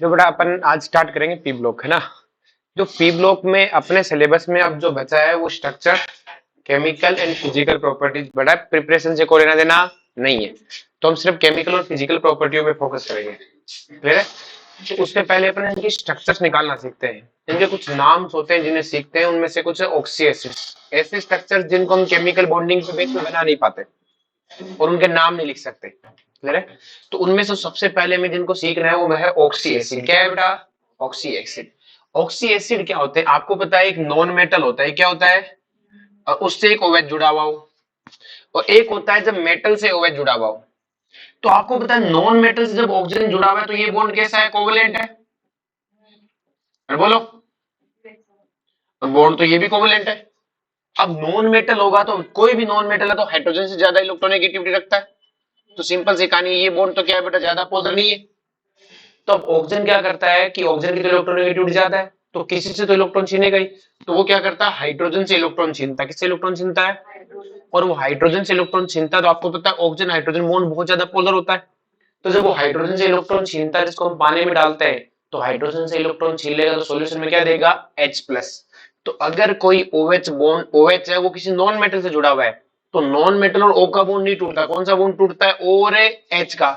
जो बेटा अपन आज स्टार्ट करेंगे पी ब्लॉक, है ना। जो पी ब्लॉक में अपने सिलेबस में अब जो बचा है वो structure, chemical and physical properties बड़ा प्रिपरेशन से कोई लेना देना नहीं है। तो हम सिर्फ केमिकल और फिजिकल प्रॉपर्टियों पे फोकस करेंगे, क्लियर है। तो उससे पहले अपन इनकी स्ट्रक्चर्स निकालना सीखते हैं। इनके कुछ नाम्स होते हैं जिन्हें सीखते हैं, उनमें से कुछ ऑक्सी एसिड्स, ऐसे स्ट्रक्चर्स जिनको हम केमिकल बॉन्डिंग के बेस में बना नहीं पाते और उनके नाम नहीं लिख सकते, क्लियर है। तो उनमें से सबसे पहले में जिनको सीखना है वो है ऑक्सी एसिड। क्या है बेटा? Oxy acid. ऑक्सी एसिड क्या होते हैं आपको पता है? एक नॉन मेटल होता है। क्या होता है? और उससे एक ओएच जुड़ा हुआ हो, और एक होता है जब मेटल से ओएच जुड़ा हुआ हो। तो आपको पता है नॉन मेटल से जब ऑक्सीजन जुड़ा हुआ है तो ये बॉन्ड कैसा है? कोवेलेंट है। और बोलो, बॉन्ड तो ये भी कोवेलेंट है। अब नॉन मेटल होगा तो कोई भी नॉन मेटल है तो हाइड्रोजन से ज्यादा इलेक्ट्रोनेगेटिविटी रखता है। तो सिंपल सी कहानी, ये बॉन्ड तो क्या है बेटा? ज्यादा पोलर नहीं है। तो अब ऑक्सीजन क्या करता है कि ऑक्सीजन की तो इलेक्ट्रोनेगेटिविटी ज्यादा है, तो किसी से तो इलेक्ट्रॉन छीनेगा ही। तो वो क्या करता है? हाइड्रोजन से इलेक्ट्रॉन छीनता है। किससे इलेक्ट्रॉन छीनता है? और वो हाइड्रोजन से इलेक्ट्रॉन छीनता है तो आपको पता है ऑक्सीजन हाइड्रोजन बॉन्ड बहुत ज्यादा पोलर होता है। तो जब वो हाइड्रोजन से इलेक्ट्रॉन छीनता है जिसको हम पानी में डालते हैं, तो हाइड्रोजन से इलेक्ट्रॉन छीन लेगा तो सॉल्यूशन में क्या देगा? H+। तो अगर कोई OH बॉन्ड, OH है वो किसी नॉन मेटल से जुड़ा हुआ है, तो नॉन मेटल और O का बॉन्ड नहीं टूटता। कौन सा बॉन्ड टूटता है? O और H का।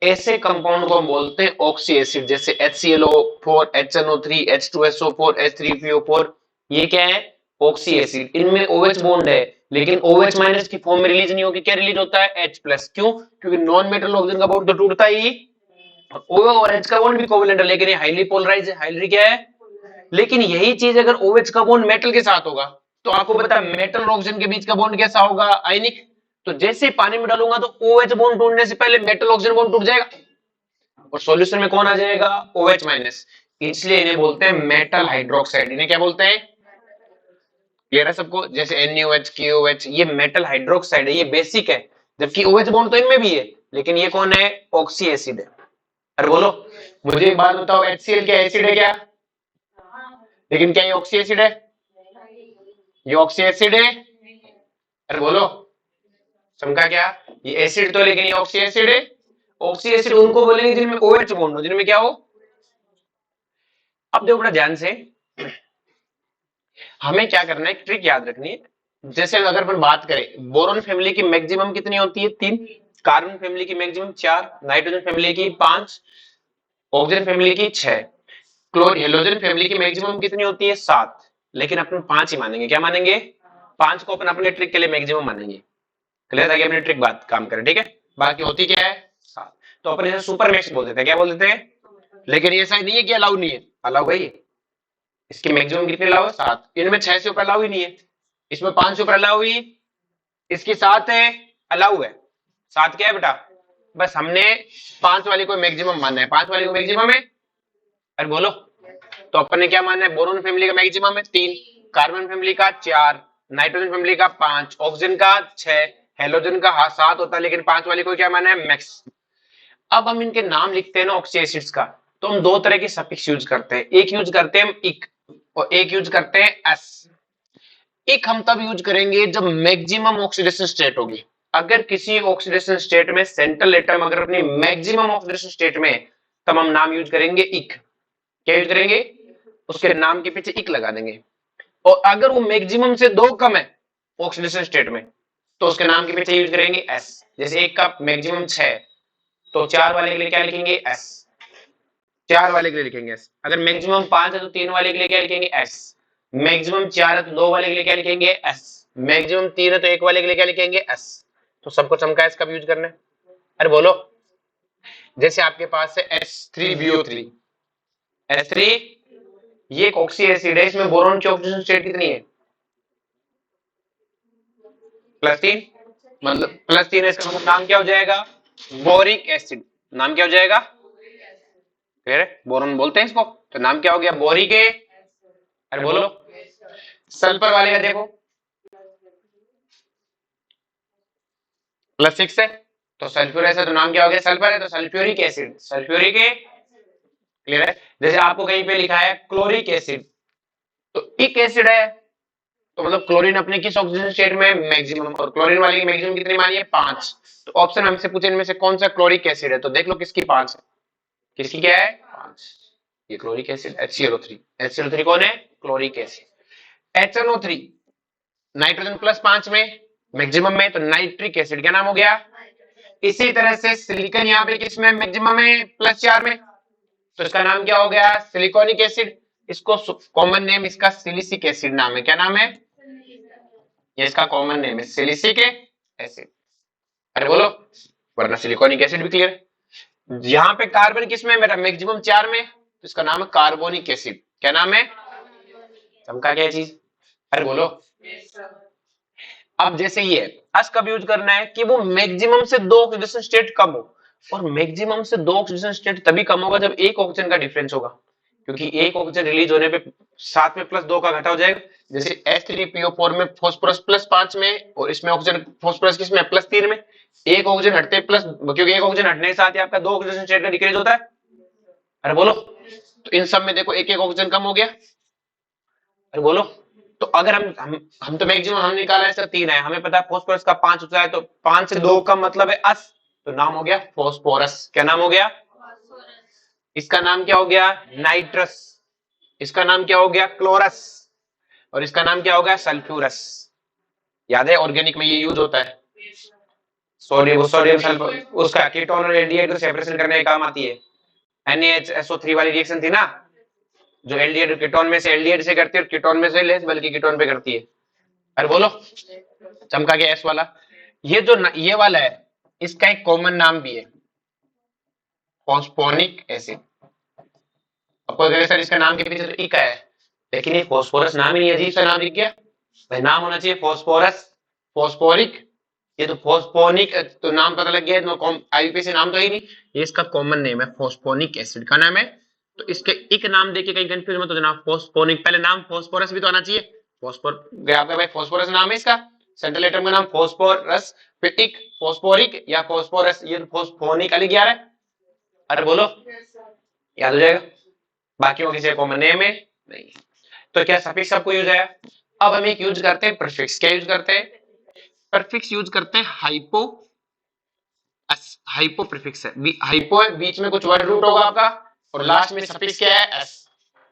ऐसे कंपाउंड को हम बोलते हैं ऑक्सी एसिड। जैसे HClO4, HNO3, H2SO4, H3PO4, ये क्या है? Oxy acid. इनमें OH बॉन्ड है लेकिन OH माइनस की फॉर्म में रिलीज नहीं होगी। क्या रिलीज होता है? H+। क्यों? क्योंकि नॉन मेटल ऑक्सीजन का बॉन्ड तो टूटता ही, O और H का बॉन्ड भी कोवेलेंट है लेकिन ये हाईली पोलराइज्ड है। हाईली क्या है? लेकिन यही चीज अगर OH का बॉन्ड मेटल के साथ होगा तो आपको पता है मेटल और ऑक्सीजन के बीच का बॉन्ड कैसा होगा? आयनिक। तो जैसे पानी में डालूंगा तो OH बॉन्ड टूटने से पहले मेटल ऑक्सीजन बॉन्ड टूट जाएगा और सॉल्यूशन में कौन आ जाएगा? OH minus. इसलिए इन्हें बोलते हैं मेटल हाइड्रोक्साइड। इन्हें क्या बोलते हैं? क्लियर है सबको? जैसे NaOH, KOH, ये मेटल हाइड्रोक्साइड है, ये बेसिक है। जबकि OH बॉन्ड तो इनमें भी है, लेकिन ये कौन है? ऑक्सी एसिड है। अरे बोलो, मुझे एक बात बताओ, HCl क्या एसिड है क्या? लेकिन क्या ये ऑक्सी एसिड है? ये ऑक्सी एसिड है। अरे बोलो, समझा क्या? ये एसिड तो, लेकिन ये ऑक्सी एसिड है। ऑक्सी एसिड उनको बोलेंगे जिनमें OH बॉन्ड हो, जिनमें क्या हो? अब देखो बड़ा ध्यान से, हमें क्या करना है, एक ट्रिक याद रखनी है। जैसे अगर अपन बात करें, बोरॉन फैमिली की मैक्सिमम कितनी होती है? 3। कार्बन फैमिली की मैक्सिमम 4, नाइट्रोजन फैमिली की 5, ऑक्सीजन फैमिली की 6, हेलोजन फैमिली की मैक्सिमम कितनी होती है? 7। लेकिन अपन 5 ही मानेंगे। क्या मानेंगे? 5 को अपन अपने ट्रिक के लिए मैक्सिमम मानेंगे। क्लियर? ताकि अपनी ट्रिक बात काम करे, ठीक है। बाकी होती क्या है? 7। तो अपन इसे सुपर मैक्स बोल देते हैं। क्या बोल देते हैं? लेकिन ये ऐसा नहीं है कि अलाउ नहीं है, अलाउ है। इसकी मैक्सिमम कितनी अलाउ है? 7। इनमें 6 से ऊपर अलाउ ही नहीं है, इसमें 5 से ऊपर अलाउ ही, इसकी 7 है, अलाउ है। 7 क्या है बेटा? बस हमने 5 वाली को मैक्सिमम मानना है। 5 वाली को मैक्सिमम है। अरे बोलो, तो अपन ने क्या मानना है? बोरोन फैमिली का मैक्सिमम है 3, कार्बन फैमिली का 4, नाइट्रोजन फैमिली का 5, ऑक्सीजन का 6, हेलोजन का 7 होता है, लेकिन 5 वाली को क्या माना है? मैक्स। अब हम इनके नाम लिखते हैं ना ऑक्सी एसिड्स का, तो हम 2 तरह के सफिक्स यूज करते हैं। एक यूज करते हैं हम इक, और एक यूज करते हैं एस। इक हम तब यूज करेंगे जब मैक्सिमम ऑक्सीडेशन स्टेट होगी। अगर किसी ऑक्सीडेशन स्टेट में सेंट्रल एटम अगर अपनी मैक्सिमम ऑक्सीडेशन स्टेट में, तब हम नाम यूज करेंगे इक। क्या यूज करेंगे? उसके नाम के पीछे इक लगा देंगे। और अगर वो मैक्सिमम से 2 कम है ऑक्सीडेशन स्टेट में, तो उसके नाम के पीछे यूज करेंगे एस। जैसे एक का मैक्सिमम 6, तो 4 वाले के लिए क्या लिखेंगे? एस। 4 वाले के लिए लिखेंगे एस। अगर मैक्सिमम 5 है तो 3 वाले के लिए क्या लिखेंगे? एस। मैक्सिमम 4 है तो 2 वाले के लिए क्या लिखेंगे? एस। मैक्सिमम 3 है तो 1 वाले के लिए क्या लिखेंगे? एस। तो सबको चमका एस कब यूज करना है? अरे बोलो, जैसे आपके पास है H3BO3, H3 ये एक ऑक्सी एसिड है, इसमें बोरॉन की ऑक्सीडेशन स्टेट कितनी है? +3। मतलब +3 है, इसका मतलब नाम क्या हो जाएगा? Boric acid. नाम क्या हो जाएगा? क्लियर है? बोरॉन बोलते हैं इसको, तो नाम क्या हो गया? बोरिक है। अरे बोलो, सल्फर वाले का देखो, +6 है, तो सल्फ्यूर है, तो नाम क्या हो गया? सल्फर है, तो सल्फ्यूरिक एसिड। सल्फ्यूरिक है। क्लियर है? जैसे आपको कहीं पे लिखा है क्लोरिक एसिड, तो इक एसिड है, तो मतलब क्लोरीन अपने किस ऑक्सीजन स्टेट में? मैक्सिमम। और क्लोरीन वाले की मैक्सिमम कितनी मानी है? 5। तो ऑप्शन हमसे पूछे इनमें से कौन सा क्लोरिक एसिड है, तो देख लो किसकी 5 है। किसकी क्या है? 5। 5, ये क्लोरिक एसिड HClO3। HClO3 कौन है? Chloric acid. HNO3 नाइट्रोजन +5 में मैक्सिमम में, तो नाइट्रिक एसिड क्या नाम हो गया? इसी तरह से सिलिकॉन यहाँ पे किसमें मैक्सिमम है? +4 में, तो इसका नाम क्या हो गया? सिलिकॉनिक एसिड। इसको कॉमन नेम इसका सिलिसिक एसिड नाम है। क्या नाम है? ये इसका कॉमन नेम है सिलिसिक एसिड। अरे बोलो, वरना सिलिकॉनिक एसिड भी क्लियर है। यहाँ पे कार्बन किसमें मेरा? मैक्सिमम 4 में, तो इसका नाम है कार्बोनिक एसिड। क्या नाम है? चमका क्या चीज? अरे बोलो। अब जैसे ये अस कब यूज करना है कि वो मैक्सिमम से 2 ऑक्सीडेशन स्टेट कम हो, और मैक्सिमम से 2 ऑक्सीडेशन स्टेट तभी कम होगा जब एक ऑक्सीजन का डिफरेंस होगा, क्योंकि एक ऑक्सीजन रिलीज होने पे साथ में +2 का घटा हो जाएगा। जैसे H3PO4 में फॉस्फोरस +5 में, और इसमें ऑक्सीजन फॉस्फोरस किसमें? +3 में। एक ऑक्सीजन हटते प्लस, क्योंकि एक ऑक्सीजन हटने के साथ ही आपका 2 ऑक्सीडेशन स्टेट का डिक्रीज होता है। अरे बोलो, तो इन सब में देखो एक एक ऑक्सीजन कम हो गया। अरे बोलो, तो अगर हम तो मैक्सिमम हम निकाला है सर 3 है, हमें पता है फॉस्फोरस का 5 होता है, तो 5 से 2 का मतलब है अस, तो नाम हो गया फॉस्फोरस। क्या नाम हो गया? इसका नाम क्या हो गया? नाइट्रस। इसका नाम क्या हो गया? क्लोरस। और इसका नाम क्या हो गया? सल्फ्यूरस। याद है ऑर्गेनिक में ये यूज होता है। सोडियम सोडियम सल्फर उसका कीटोन और एल्डिहाइड को सेपरेशन करने का काम आती है। NaHSO3 वाली रिएक्शन थी ना, जो एल्डिहाइड कीटोन में से एल्डिहाइड से करती है, और कीटोन में से लेस बल्कि कीटोन पे करती है। अरे बोलो, चमका गया एस वाला। ये जो ये वाला है, इसका एक कॉमन नाम भी है, फॉस्फोनिक एसिड। आपको लगे सर इसका नाम के पीछे तो इका है, लेकिन ये फॉस्फोरस नाम ही नहीं, अजीब सा नाम लिख गया भाई। नाम होना चाहिए फॉस्फोरस, फॉस्फोरिक। ये तो फॉस्फोनिक, तो नाम पता लग गया, आईयूपीएसी नाम तो ही नहीं। ये इसका कॉमन नेम है, फॉस्फोनिक एसिड का नाम है। तो इसके एक नाम देके कहीं कंफ्यूज मत हो जाना। फॉस्फोनिक, पहले नाम फॉस्फोरस भी तो आना चाहिए। फॉस्फोर आपका भाई फॉस्फोरस नाम है इसका, सेंट्रल एटम का नाम फॉस्फोरस, फिर इक फॉस्फोरिक या फॉस्फोरस, ये फॉस्फोनिक अलग आ रहा है। अरे बोलो, याद हो जाएगा। बाकियों किसी कॉमन नेम है नहीं, तो क्या सफिक्स सबको यूज है? अब हम एक यूज करते हैं प्रीफिक्स। क्या यूज करते हैं? प्रीफिक्स यूज करते हैं हाइपो। हाइपो प्रीफिक्स है, हाइपो है, बीच में कुछ वर्ड रूट होगा आपका, और लास्ट में सफिक्स क्या है? एस।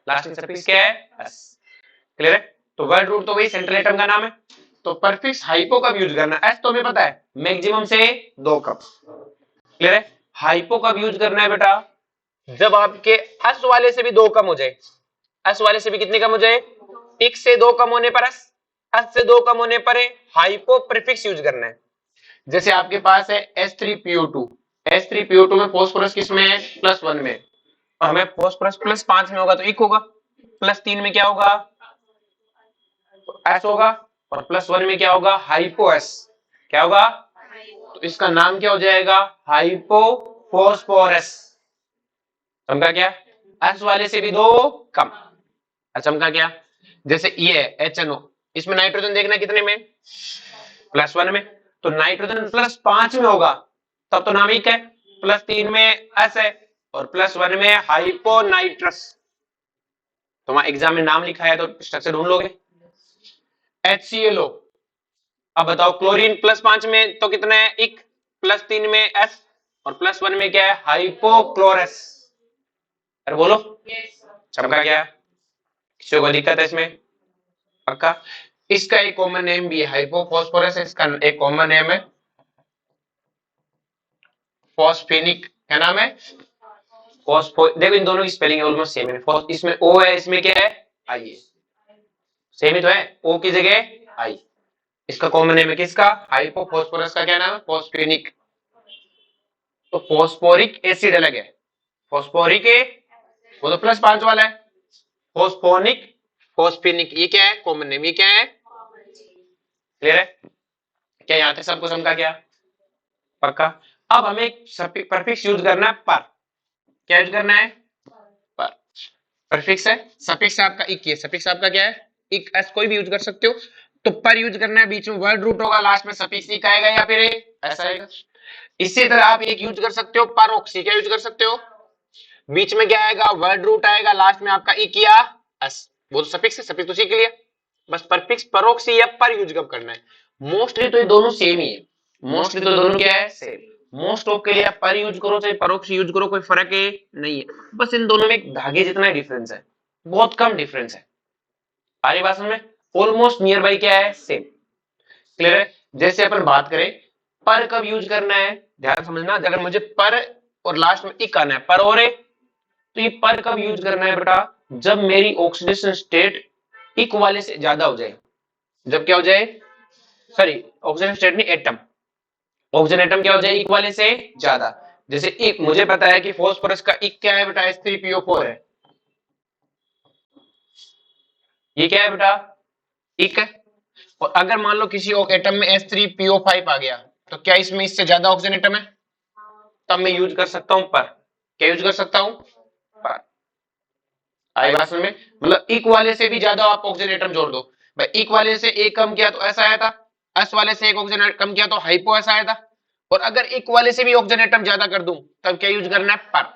लास्ट में सफिक्स क्या है? एस। क्लियर है? तो वर्ड रूट तो वही सेंट्रल एटम का नाम है। तो प्रीफिक्स हाइपो कब यूज करना है? एस तो हमें पता है, मैक्सिमम से 2 कप। क्लियर है? हाइपो कब यूज करना है बेटा? जब आपके एस वाले से भी 2 कम हो जाए। एस वाले से भी कितने कम हो जाए? एक से 2 कम होने पर एस, एस से 2 कम होने पर हाइपो प्रीफिक्स यूज करना है। जैसे आपके पास है H3PO2, H3PO2 में फॉस्फोरस किसमें है? +1 में, और हमें फॉस्फोरस +5 में होगा तो इक होगा, +3 में क्या होगा? एस होगा, और +1 में क्या होगा? Hypo S. क्या होगा? तो इसका नाम क्या हो जाएगा? Hypo phosphorus. समझा क्या? एस वाले से भी 2 कम। समझा क्या? जैसे ये है HNO, इसमें नाइट्रोजन देखना कितने में? +1 में, तो नाइट्रोजन +5 में होगा तब तो नाम इक है, +3 में एस है, और +1 में हाइपोनाइट्रस। तो वहां एग्जाम में नाम लिखा है तो स्ट्रक्चर ढूंढ लोगे। HClO, अब बताओ क्लोरीन +5 में तो कितना है? इक, +3 में एस, और +1 में क्या है? हाइपोक्लोरस। अरे बोलो, चमका क्या? किसी को दिक्कत है इसमें? पक्का? इसका एक कॉमन नेम भी है, हाइपोफॉस्फोरस। इसका एक कॉमन नेम है फॉस्फेनिक। क्या नाम है? फॉस्फो। देखो इन दोनों की स्पेलिंग ऑलमोस्ट सेम है। इसमें ओ है, इसमें क्या है? आई है। सेम ही तो है, ओ की जगह आई। इसका कॉमन नेम है किसका? हाइपोफॉस्फोरस का क्या नाम है? फॉस्फेनिक। तो फॉस्फोरिक एसिड अलग है, फॉस्फोरिक है वो तो +5 वाला है, फॉस्फोनिक, फॉस्फेनिक ये क्या है? Common name. ये क्या है? क्लियर है? क्या यहां तक सबको समझा? क्या पक्का? अब हमें प्रीफिक्स यूज करना है पर। क्या यूज करना है? पर। प्रीफिक्स है, सफिक्स आपका इक है, सफिक्स आपका क्या है? इक। एस कोई भी यूज कर सकते हो, तो पर यूज करना है। बीच में वर्ड रूट होगा, लास्ट में सफिक्स इक आएगा या फिर ऐसा आएगा। इसी तरह आप एक यूज कर सकते हो परोक्सी। क्या यूज कर सकते हो? बीच में क्या आएगा? वर्ड रूट आएगा, लास्ट में आपका इक या एस। वो तो सफिक्स है, सफिक्स तो सीख लिया। बस प्रीफिक्स परोक्सी या पर यूज कब करना है? मोस्टली तो ये दोनों सेम ही है, मोस्टली तो दोनों क्या है? सेम। मोस्ट ऑफ के लिए आप पर यूज करो चाहे परोक्ष यूज करो, कोई फर्क है नहीं है, बस इन दोनों में एक धागे जितना डिफरेंस है, बहुत कम डिफरेंस है। आगे बात समझ में, ऑलमोस्ट नियर बाई क्या है, सेम। क्लियर है। जैसे अपन बात करें पर कब यूज करना है, ध्यान समझना, अगर मुझे पर और लास्ट में इक आना है, पर और है, तो ये पर कब यूज करना है बेटा, जब मेरी ऑक्सीडेशन स्टेट इक वाले से ज्यादा हो जाए। जब क्या हो जाए, सॉरी ऑक्सीजन स्टेट नहीं, एटम, ऑक्सीजन एटम क्या हो जाए, इक वाले से ज्यादा। जैसे इक, मुझे पता है कि फास्फोरस का इक क्या है बेटा, H3PO4 है, ये क्या है बेटा, इक है। और अगर मान लो किसी एटम में H3PO5 आ गया, तो क्या इसमें इससे ज्यादा ऑक्सीजन एटम है, तब मैं यूज कर सकता हूं पर। क्या यूज कर सकता हूं, पर। आई बात समझ में, मतलब इक वाले से भी ज्यादा आप ऑक्सीजन एटम जोड़ दो। भाई इक वाले से एक कम किया तो ऐसा आया था, एस वाले से एक ऑक्सीजन कम किया तो हाइपो ऐसा आया था। और अगर इक वाले से भी ऑक्सीजन एटम ज्यादा कर दूं, तब क्या यूज करना है, पर।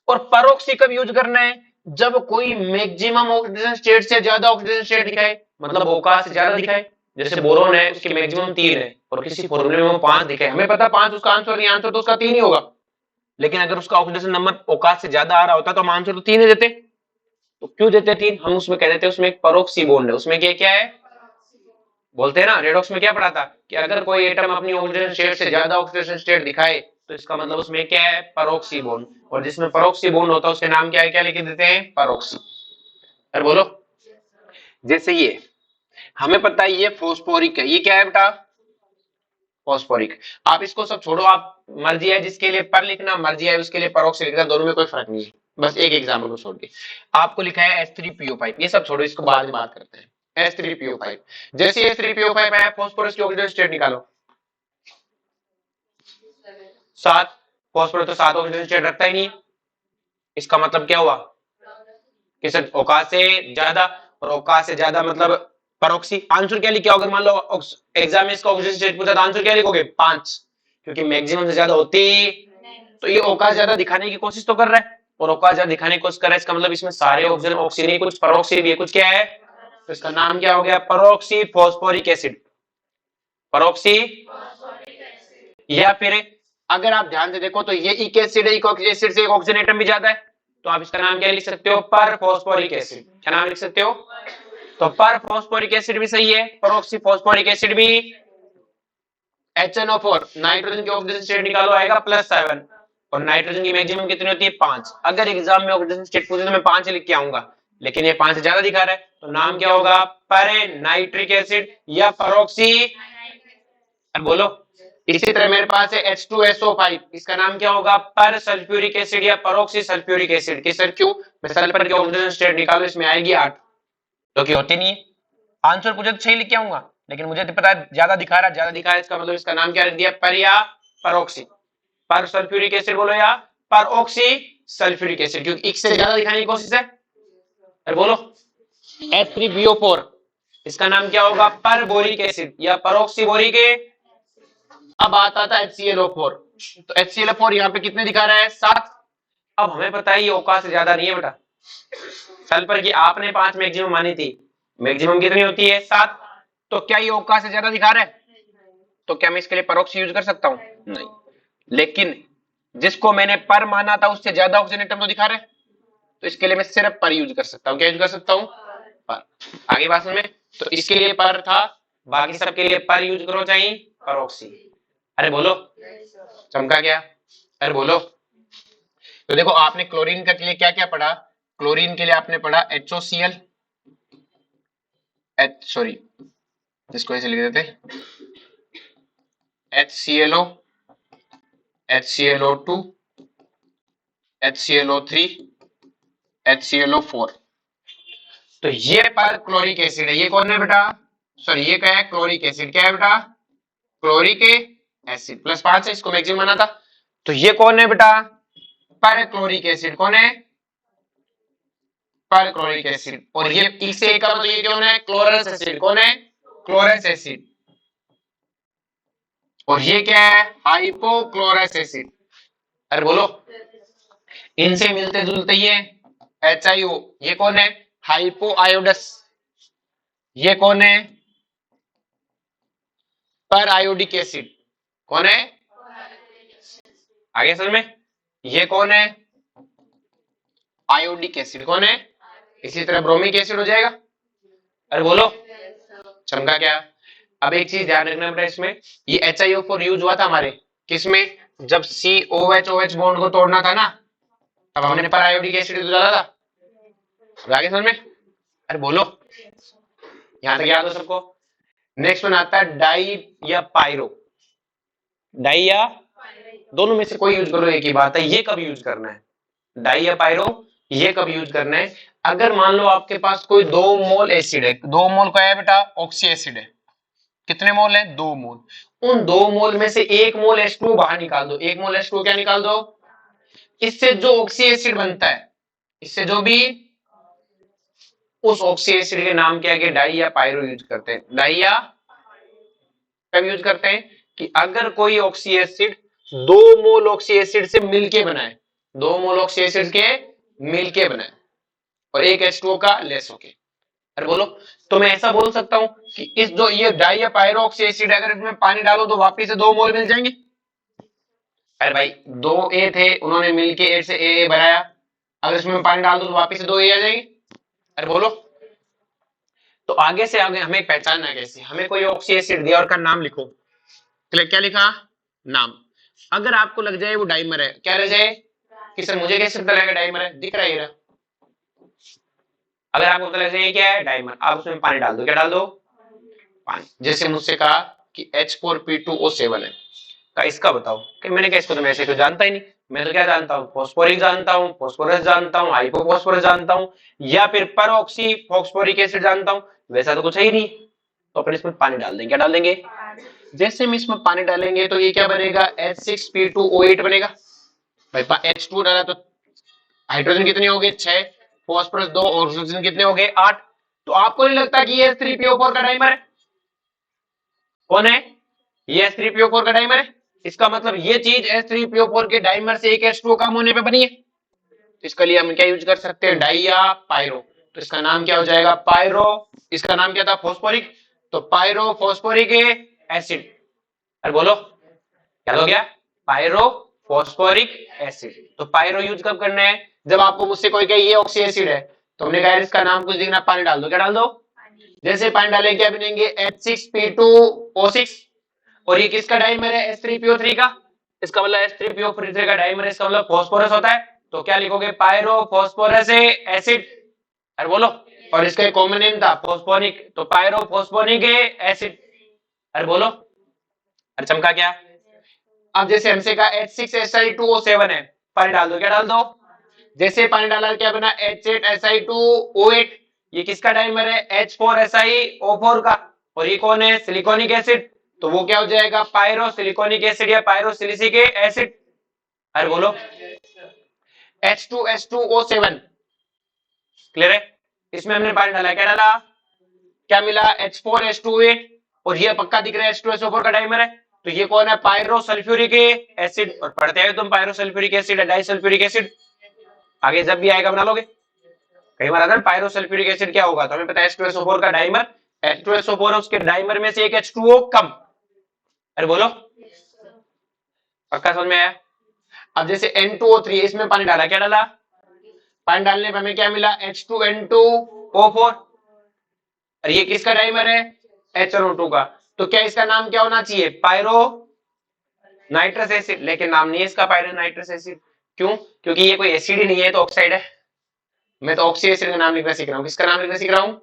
और परोक्सी कब यूज करना है, जब कोई मैक्सिमम ऑक्सीजन स्टेट से ज्यादा ऑक्सीजन स्टेट दिखाए, मतलब औकात से ज्यादा दिखाए। जैसे बोरोन है, उसकी मैक्सिमम 3 है और किसी फॉर्मूले में वो 5 दिखाए, हमें पता 5 उसका आंसर नहीं, आंसर तो उसका 3 ही होगा। लेकिन अगर उसका ऑक्सीडेशन नंबर औकात से ज्यादा आ रहा होता तो हम आंसर तो 3 ही देते। तो क्यों देते 3, हम उसमें कह देते उसमें एक परोक्सी बॉन्ड है, उसमें क्या क्या है, बोलते हैं ना रेडॉक्स में क्या पढ़ा था कि अगर कोई एटम अपनी ऑक्सीजन स्टेट से ज्यादा ऑक्सीडेशन स्टेट दिखाए तो इसका मतलब उसमें क्या है, परोक्सी बॉन्ड। और जिसमें परोक्सी बॉन्ड होता है उसके नाम क्या है, क्या लिख देते हैं, परोक्सी। अरे बोलो। जैसे ये हमें पता है ये फॉस्फोरिक है, ये क्या है बेटा, फॉस्फोरिक। आप इसको सब छोड़ो, आप मर्जी है जिसके लिए पर लिखना, मर्जी है उसके लिए परोक्सी लिखना, दोनों में कोई फर्क नहीं है। बस एक एग्जाम्पल को छोड़ के आपको लिखा है H3PO5, ये सब छोड़ो, इसको बाद में बात करते हैं। H3PO5, जैसे H3PO5 है, फॉस्फोरस की ऑक्सीजन स्टेट निकालो, 7। फॉस्फोरस तो 7 ऑक्सीजन स्टेट रखता ही नहीं, इसका मतलब क्या हुआ कि सर औकात से ज्यादा, और औकात से ज्यादा मतलब परोक्सी। आंसर क्या लिखे, अगर मान लो एग्जाम में इसका ऑक्सीजन स्टेट पूछा तो आंसर क्या लिखोगे, 5, क्योंकि मैक्सिमम से ज्यादा होती, तो ये औकात ज्यादा दिखाने की कोशिश तो कर रहा है, और औकात ज्यादा दिखाने की कोशिश कर रहा है, इसका मतलब इसमें सारे ऑक्सीजन ऑक्सीजन कुछ परोक्सी भी है, कुछ क्या है, तो इसका नाम क्या हो गया, परोक्सी फॉस्फोरिक एसिड, परोक्सी। या फिर अगर आप ध्यान से देखो तो ये इक एसिड है, इक एसिड से एक ऑक्सीजन एटम भी ज्यादा है, तो आप इसका नाम क्या लिख सकते हो, पर फॉस्फोरिक एसिड। क्या नाम लिख सकते हो, तो पर फॉस्फोरिक एसिड भी सही है, परोक्सी फॉस्फोरिक एसिड भी। HNO4, नाइट्रोजन की ऑक्सीजन स्टेट निकालो, आएगा +7, और नाइट्रोजन की मैक्सिमम कितनी होती है, 5। अगर एग्जाम में ऑक्सीजन स्टेट पूछे तो मैं 5 लिख के आऊंगा, लेकिन ये 5 से ज्यादा दिखा रहा है, तो नाम क्या होगा, पर नाइट्रिक एसिड या परोक्सी। बोलो। इसी तरह मेरे पास है H2SO5, इसका नाम क्या होगा, पर सल्फ्यूरिक एसिड या परोक्सी सल्फ्यूरिक एसिड की। सर क्यों, मैं सल्फर की ऑक्सीजन स्टेट निकालो, इसमें आएगी 8, तो क्या होती नहीं है। आंसर पूछे तो 6 लिख के आऊंगा, लेकिन मुझे तो पता है ज्यादा दिखा रहा है, ज्यादा दिखा रहा है, इसका मतलब इसका नाम क्या रख दिया, पर या परोक्सी, पर सल्फ्यूरिक एसिड बोलो या पर ऑक्सी सल्फ्यूरिक एसिड, क्योंकि एक से ज्यादा दिखाने की कोशिश है। अरे बोलो। H3BO4, इसका नाम क्या होगा, पर बोरिक एसिड या परोक्सी बोरिक। अब आता था HClO4, तो HClO4 यहाँ पे कितने दिखा रहा है, 7। अब हमें पता है ये औकात से ज्यादा नहीं है बेटा, सल्फर की आपने 5 मैक्सिमम मानी थी, मैक्सिमम कितनी होती है, 7। तो क्या ये औकात से ज्यादा दिखा रहा है, तो क्या मैं इसके लिए परोक्सी यूज कर सकता हूं, नहीं। लेकिन जिसको मैंने पर माना था उससे ज्यादा ऑक्सीजन एटम तो दिखा रहे, तो इसके लिए मैं सिर्फ पर यूज कर सकता हूँ। क्या यूज कर सकता हूँ, पर। आगे बात में, तो इसके लिए पर था, बाकी सबके लिए पर यूज करो चाहिए परोक्सी। अरे बोलो, चमका क्या, अरे बोलो। तो देखो आपने क्लोरीन के लिए क्या क्या पढ़ा, क्लोरीन के लिए आपने पढ़ा HOCl, सॉरी इसको ऐसे लिख देते, HClO, HClO2, HClO3, HClO4। तो ये पर क्लोरिक एसिड है, ये कौन है बेटा, सॉरी ये क्या है, क्लोरिक एसिड। क्या है बेटा, क्लोरिक एसिड, +5 है, इसको मैक्सिमम माना था। तो ये कौन है बेटा, पर क्लोरिक एसिड, कौन है, पर क्लोरिक एसिड। और ये इसे का मतलब ये कौन है, क्लोरस एसिड, कौन है, क्लोरस एसिड। और ये क्या है, हाइपोक्लोरस एसिड। अरे बोलो। इनसे मिलते जुलते ये HIO, ये कौन है, हाइपो आयोडस। ये कौन है, पर आयोडिक एसिड, कौन है, आगे समझ में? ये कौन है? Iodic acid. कौन है? इसी तरह ब्रोमिक एसिड हो जाएगा। अरे बोलो, चमका क्या? अब एक चीज ध्यान रखना बेटा, इसमें ये HiO4 यूज हुआ था हमारे किसमें? जब COH बॉन्ड को तोड़ना था ना, तब हमने पर आयोडिक एसिड तो डाला था। अब आगे समझ में? अरे बोलो, यहां तक याद हो सबको? नेक्स्ट वन आता है डाई या पायरो। डाई या दोनों में से कोई यूज करो, एक ही बात है। ये कब यूज करना है? डाई या पायरो, ये कब यूज करना है? अगर मान लो आपके पास कोई 2 मोल एसिड है, 2 मोल का है बेटा ऑक्सी एसिड है। कितने मोल है? 2 मोल। उन 2 मोल में से 1 मोल H2 बाहर निकाल दो। 1 मोल H2 क्या निकाल दो? इससे जो ऑक्सी एसिड बनता है, इससे जो भी, उस ऑक्सी एसिड के नाम के आगे डाई या पायरो यूज करते हैं। डाई या कब यूज करते हैं? कि अगर कोई ऑक्सी एसिड 2 मोल ऑक्सी एसिड से मिलके बना है, 2 मोल ऑक्सी एसिड के मिलके बना है, और एक H2O का लेस होके। अरे बोलो, तो मैं ऐसा बोल सकता हूं कि इस जो ये डाई या पायरो ऑक्सी एसिड, अगर इसमें पानी डालो तो वापिस से 2 मोल मिल जाएंगे? अरे भाई, 2 A थे, उन्होंने मिलके A से AA बनाया, अगर इसमें पानी डाल दो तो वापिस से 2A आ जाएंगे। अरे बोलो, तो आगे से आगे हमें पहचानना है कैसे? हमें कोई ऑक्सी एसिड दिया और का नाम लिखो। क्या लिखा? नाम। अगर आपको लग जाए वो डाइमर है, क्या रह जाए कि सर मुझे कैसे पता लगेगा डाइमर है? दिख रहा है ये रहा। अगर आपको पता लग जाए क्या है डाइमर, आप उसमें पानी डाल दो। क्या डाल दो? पानी। जैसे मुझसे कहा कि H4P2O7 है, का इसका बताओ कि मैंने क्या, इसको तो मैं ऐसे तो जानता ही नहीं। मैं तो क्या जानता हूँ? फॉस्फोरिक जानता हूँ, फॉस्फोरस जानता हूँ, हाइपोफॉस्फोरस जानता हूँ, या फिर परऑक्सी फॉस्फोरिक एसिड जानता हूँ। वैसा तो कुछ है ही नहीं, तो अपन इसमें पानी डाल देंगे। क्या डाल देंगे? जैसे हम इसमें पानी डालेंगे तो ये क्या बनेगा? H6P2O8 बनेगा। भाई H2 डाला तो हाइड्रोजन कितने हो गए? 6, फॉस्फोरस 2, ऑक्सीजन कितने हो गए? 8। तो आपको नहीं लगता कि ये H3PO4 का डाइमर है? कौन है ये? H3PO4 का डाइमर है। इसका मतलब ये चीज H3PO4 के डाइमर से एक H2O कम होने पे बनी है। तो इसके लिए हम क्या यूज कर सकते हैं? डाई या पायरो। तो इसका नाम क्या हो जाएगा? पायरो। इसका नाम क्या था? फॉस्फोरिक। तो पायरो फॉस्फोरिक एसिड। अरे बोलो, क्या हो गया? Pyro phosphoric acid. तो पायरो यूज कब करना है? जब आपको मुझसे कोई कहे ये ऑक्सी एसिड है, तो हमने कहा इसका नाम कुछ लिखना, पानी डाल दो। क्या डाल दो? जैसे पानी डालेंगे क्या बनेंगे? H6P2O6। और ये किसका डाइमर है? H3PO3 का। इसका मतलब H3PO3 का डाइमर है, इसका मतलब फास्फोरस होता है। तो क्या लिखोगे? Pyro phosphorus acid. अरे बोलो, और इसका एक कॉमन नेम था फॉस्फोनिक, तो पायरो फॉस्फोनिक एसिड। अरे बोलो, अरे चमका क्या? अब जैसे हमसे कहा H6Si2O7 है, पानी डाल दो। क्या डाल दो? जैसे पानी डाला क्या बना? H8Si2O8। ये किसका डाइमर है? H4SiO4 का। और ये कौन है? सिलिकॉनिक एसिड। तो वो क्या हो जाएगा? पायरो सिलिकॉनिक एसिड या पायरो सिलिसिक एसिड। अरे बोलो, H2H2O7। क्लियर है? इसमें हमने पानी डाला, क्या डाला? क्या मिला? H4H2O8। और ये पक्का दिख रहा है H2SO4 का डाइमर है। तो ये कौन है? Pyro sulphuric acid. और पढ़ते हैं तुम pyro sulphuric acid, disulphuric acid. आगे जब भी आएगा बना लोगे। कई बार अगर पायरो सल्फ्यूरिक एसिड क्या होगा, तो हमें पता है H2SO4 का डाइमर, H2SO4 है, उसके डाइमर में से एक H2O कम। अरे बोलो, पक्का समझ में आया? अब जैसे N2O3, इसमें पानी डाला, क्या डाला? पानी डालने पर हमें क्या मिला? H2N2O4। और ये किसका डाइमर है? HNO2 का। तो क्या इसका नाम क्या होना चाहिए? Pyro nitrous acid. लेकिन नाम नहीं है इसका पायरो नाइट्रस एसिड। क्यों? क्योंकि ये कोई एसिड ही नहीं है, तो ऑक्साइड है। मैं तो ऑक्सी एसिड का नाम लिखना सीख रहा हूँ। किसका नाम लिखना सीख रहा हूँ?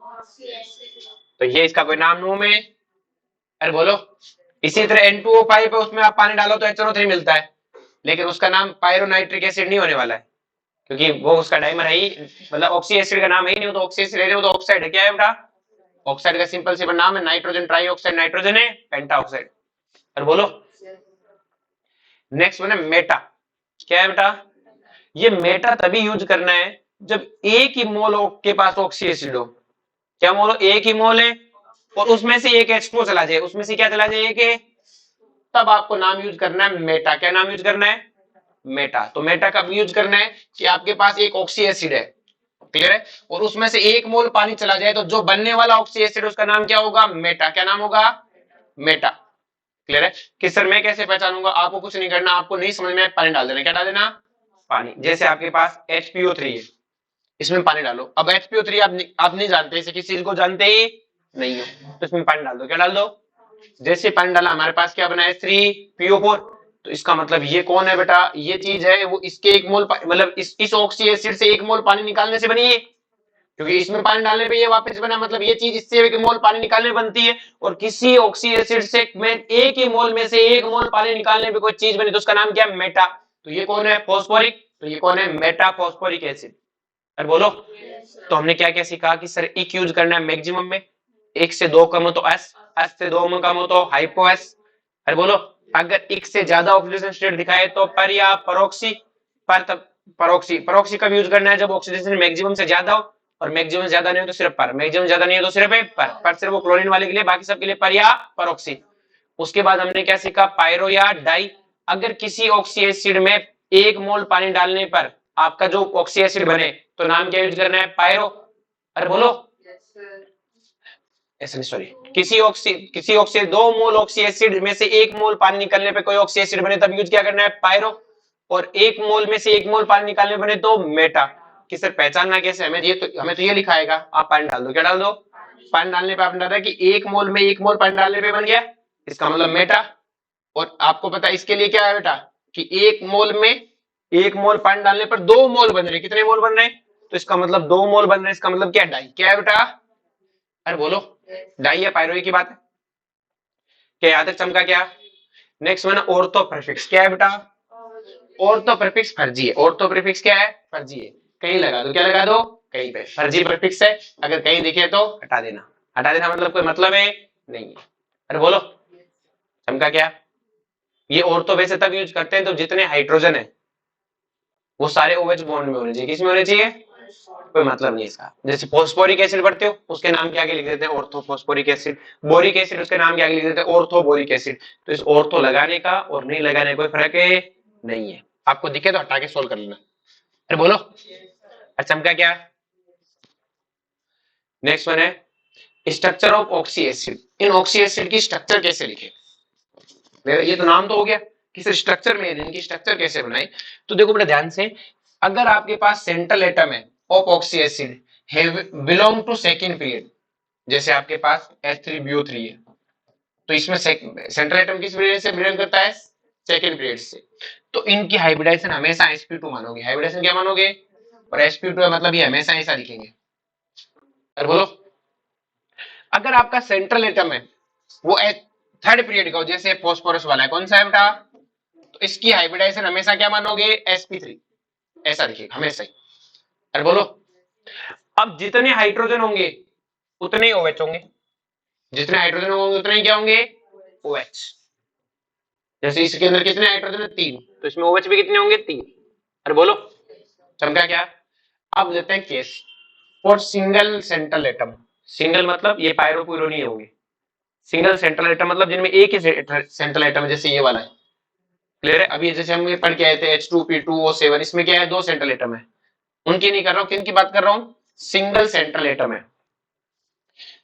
तो ये इसका कोई नाम नो में। अरे बोलो, इसी तरह N2O5 है, उसमें आप पानी डालो तो HNO3 मिलता है, लेकिन उसका नाम पायरोनाइट्रिक एसिड नहीं होने वाला है, क्योंकि वो उसका डाइमर है ही, मतलब ऑक्सी एसिड का नाम है ही नहीं। वो तो ऑक्सी एसिड है, वो तो ऑक्साइड है। क्या है बेटा? ऑक्साइड का सिंपल सिंपल नाम है नाइट्रोजन ट्राइऑक्साइड। नाइट्रोजन है पेंटाऑक्साइड। और बोलो, नेक्स्ट वन है मेटा। क्या है बेटा? ये मेटा तभी यूज करना है जब एक ही मोल के पास ऑक्सी एसिड हो। क्या मोल? एक ही मोल है, और उसमें से एक H2O चला जाए, उसमें से क्या चला जाए? एक है। तब आपको नाम यूज करना है मेटा। क्या नाम यूज करना है? मेटा। तो मेटा कब यूज करना है? कि आपके पास एक ऑक्सी एसिड है, क्लियर है, और उसमें से एक मोल पानी चला जाए, तो जो बनने वाला ऑक्सी एसिड उसका नाम क्या होगा? मेटा। क्या नाम होगा? मेटा। क्लियर है कि सर मैं कैसे पहचानूंगा? आपको कुछ नहीं करना, आपको नहीं समझ में पानी डाल देना। क्या डाल देना? पानी। जैसे आपके पास HPO3 है, इसमें पानी डालो। अब HPO3 आप नहीं जानते, इसे किसी चीज को जानते ही नहीं हो, तो इसमें पानी डाल दो। क्या डाल दो? जैसे पानी डाला हमारे पास क्या बना है? 3PO4। तो इसका मतलब ये कौन है बेटा? ये चीज है वो, इसके 1 मोल मतलब इस ऑक्सी एसिड से 1 मोल पानी निकालने से बनी है, क्योंकि इसमें पानी डालने पे ये वापस बना, मतलब ये चीज इससे 1 मोल पानी निकालने बनती है। और किसी ऑक्सी एसिड से में एक ही मोल में से 1 मोल पानी निकालने पे कोई चीज बनी तो उसका नाम क्या है? मेटा। तो ये कौन है? फॉस्फोरिक। तो ये कौन है? Meta phosphoric acid. अरे बोलो। तो हमने क्या क्या सीखा कि सर इक यूज करना है मैक्सिमम में, 1 से 2 कम हो तो एस, एस से 2 कम हो तो हाइपो एस। अरे बोलो। अगर इक से ज्यादा ऑक्सीडेशन स्टेट दिखाए तो पर या परोक्सी। पर तब परोक्सी, परोक्सी कब यूज करना है? जब ऑक्सीडेशन मैक्सिमम से ज्यादा हो, और मैक्सिमम ज्यादा नहीं हो तो सिर्फ पर, मैक्सिमम ज्यादा नहीं हो तो सिर्फ पर सिर्फ वो क्लोरीन वाले के लिए, बाकी सबके लिए पर या परोक्सी। उसके बाद हमने क्या सीखा? पायरो या डाई। अगर किसी ऑक्सी एसिड में 1 मोल पानी डालने पर आपका जो ऑक्सी एसिड बने तो नाम क्या यूज करना है? पायरो। अरे बोलो। ऐसा नहीं, सॉरी, किसी ऑक्सी 2 मोल ऑक्सी एसिड में से 1 मोल पानी निकलने पे कोई ऑक्सी एसिड बने तब यूज क्या करना है? पायरो। और 1 मोल में से 1 मोल पानी निकालने बने तो मेटा। कि सर पहचानना कैसे? हमें तो ये लिखाएगा, आप पानी डाल दो। क्या डाल दो? पानी डालने पे आपने डाला कि 1 मोल में 1 मोल पानी डालने पे बन गया, इसका मतलब मेटा। और आपको पता है इसके लिए क्या है बेटा? कि 1 मोल में 1 मोल पानी डालने पर 2 मोल बन रहे। कितने मोल बन रहे? तो इसका मतलब 2 मोल बन रहे, इसका मतलब क्या? डाई। क्या है बेटा? अरे बोलो। डाई या पायरोई की बात है। क्या याद है? चमका क्या? Next one ortho prefix. क्या है बेटा? ऑर्थो प्रीफिक्स फर्जी है। ऑर्थो प्रीफिक्स क्या है? फर्जी है। कहीं लगा दो। क्या लगा दो? कहीं पे। फर्जी प्रीफिक्स है, अगर कहीं दिखे तो हटा देना। हटा देना मतलब कोई मतलब है नहीं है। अरे बोलो। चमका क्या? ये ऑर्थो वैसे तब यूज करते हैं तो जितने हाइड्रोजन है वो सारे OH बॉन्ड में होने चाहिए। किस में होने चाहिए? कोई मतलब नहीं इसका। जैसे फॉस्फोरिक एसिड पढ़ते हो, उसके नाम के आगे लिख देते हैं ortho phosphoric acid. Boric acid, उसके नाम के आगे लिख देते हैं ऑर्थो बोरिक एसिड। तो इस ऑर्थो लगाने का और नहीं लगाने का कोई फर्क है नहीं है। आपको दिखे तो हटा के सोल्व कर लेना। अरे बोलो। अच्छा, चमका क्या? नेक्स्ट वन है structure of oxy acid. In oxy acid की स्ट्रक्चर कैसे लिखे? ये तो नाम तो हो गया, किस स्ट्रक्चर में इनकी स्ट्रक्चर कैसे बनाए। तो देखो बड़े ध्यान से, अगर आपके पास सेंट्रल एटम है of oxy acid belong to second period, जैसे आपके पास H3BO3 है, तो इसमें सेंट्रल एटम किस पीरियड से बिलोंग करता है? सेकंड पीरियड से। तो इनकी हाइब्रिडाइजेशन हमेशा sp2 मानोगे। हाइब्रिडाइजेशन क्या मानोगे? और sp2 है मतलब ये हमेशा ऐसा लिखेंगे। अरे बोलो। अगर आपका सेंट्रल एटम है वो थर्ड पीरियड का हो, जैसे फॉस्फोरस वाला है, कौन सा है बेटा? तो इसकी हाइब्रिडाइजेशन हमेशा क्या मानोगे? sp3 ऐसा लिखिए हमेशा ही। अरे बोलो। अब जितने हाइड्रोजन होंगे उतने ही OH होंगे, जितने हाइड्रोजन होंगे उतने ही क्या होंगे? OH। जैसे इसके अंदर कितने हाइड्रोजन है? 3, तो इसमें OH भी कितने होंगे? 3। अरे बोलो। चमका क्या? अब लेते हैं case for single central atom. Single मतलब ये पायरो पूरो नहीं होंगे। सिंगल सेंट्रल एटम मतलब जिनमें एक ही सेंट्रल एटम है, जैसे ये वाला है। क्लियर है? अभी जैसे हम ये पढ़ के आए थे H2P2O7, इसमें क्या है? 2 सेंट्रल एटम है। उनकी नहीं कर रहा हूं, किन की बात कर रहा हूं? सिंगल सेंट्रल एटम है।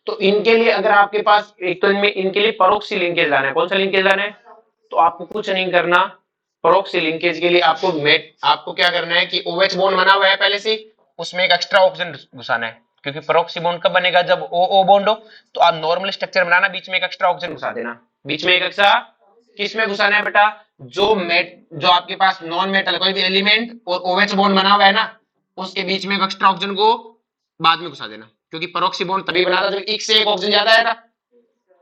तो इनके लिए अगर आपके पास एक तो इनमें इनके लिए परोक्सी लिंकेज लाना है। कौन सा लिंकेज लाना है? तो आपको कुछ नहीं करना। परोक्सी लिंकेज के लिए आपको क्या करना है कि OH बॉन्ड बना हुआ है पहले से, उसमें एक एक्स्ट्रा ऑक्सीजन घुसाना है। क्योंकि परोक्सी बॉन्ड कब बनेगा? जब O बॉन्ड हो। तो आप नॉर्मल स्ट्रक्चर बनाना, बीच में एक एक्स्ट्रा ऑक्सीजन घुसा देना। बीच में एक एक्स्ट्रा किसमें घुसाना है बेटा? जो आपके पास नॉन मेटल कोई भी एलिमेंट और OH बॉन्ड बना हुआ है ना, उसके बीच में एक एक्स्ट्रा ऑक्सीजन को बाद में घुसा देना। क्योंकि परोक्सी बॉन्ड तभी बना था जब एक से एक ऑक्सीजन ज्यादा आया था।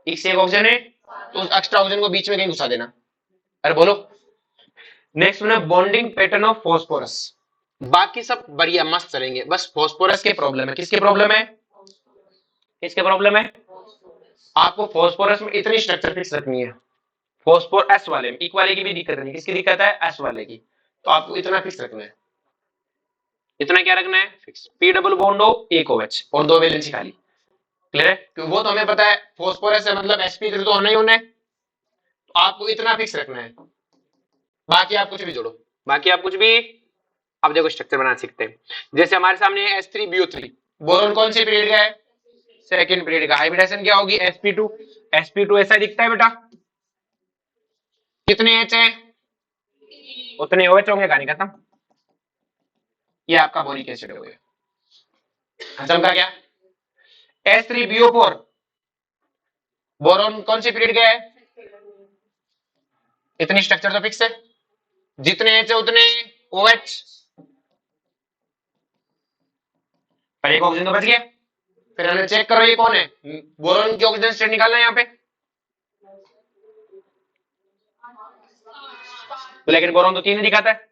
एक से एक ऑक्सीजन है तो उस एक्स्ट्रा ऑक्सीजन को बीच में कहीं घुसा देना। अरे बोलो। नेक्स्ट है बॉन्डिंग पैटर्न ऑफ फॉस्फोरस। बाकी सब बढ़िया मस्त चलेंगे, बस फॉस्फोरस के प्रॉब्लम है। किसके प्रॉब्लम है? किसके प्रॉब्लम है? आपको फॉस्फोरस में इतनी स्ट्रक्चर फिक्स रखनी है। फॉस्फोर एस वाले में, इक वाले की भी दिक्कत नहीं। किसकी दिक्कत है? एस वाले की। तो आपको इतना फिक्स रखना है। इतना क्या रखना है? फिक्स। पी डबल बॉन्ड हो, एक OH और 2 वैलेंसी खाली। क्लियर है? क्योंकि वो तो हमें पता है फॉस्फोरस है मतलब sp3 तो होना ही होना है। तो आपको इतना फिक्स रखना है, बाकी आप कुछ भी जोड़ो। बाकी आप कुछ भी। अब देखो स्ट्रक्चर बनाना सीखते हैं। जैसे हमारे सामने है H3BO3, बोरॉन कौन से पीरियड का है? सेकंड पीरियड का। हाइब्रिडाइजेशन क्या होगी? sp2। sp2 ऐसा दिखता है बेटा, कितने एच है उतने OH होंगे, कहानी खत्म। ये आपका बोरिक एसिड हो गया। चमका क्या? H3BO4, बोरॉन कौन सी पीरियड का है? इतनी स्ट्रक्चर तो फिक्स है, जितने एच है उतने OH, पर एक ऑक्सीजन तो बच गया। फिर हमने चेक करो ये कौन है, बोरॉन की ऑक्सीजन स्टेट निकालना है यहाँ पे, तो लेकिन बोरॉन तो 3 ही दिखाता है,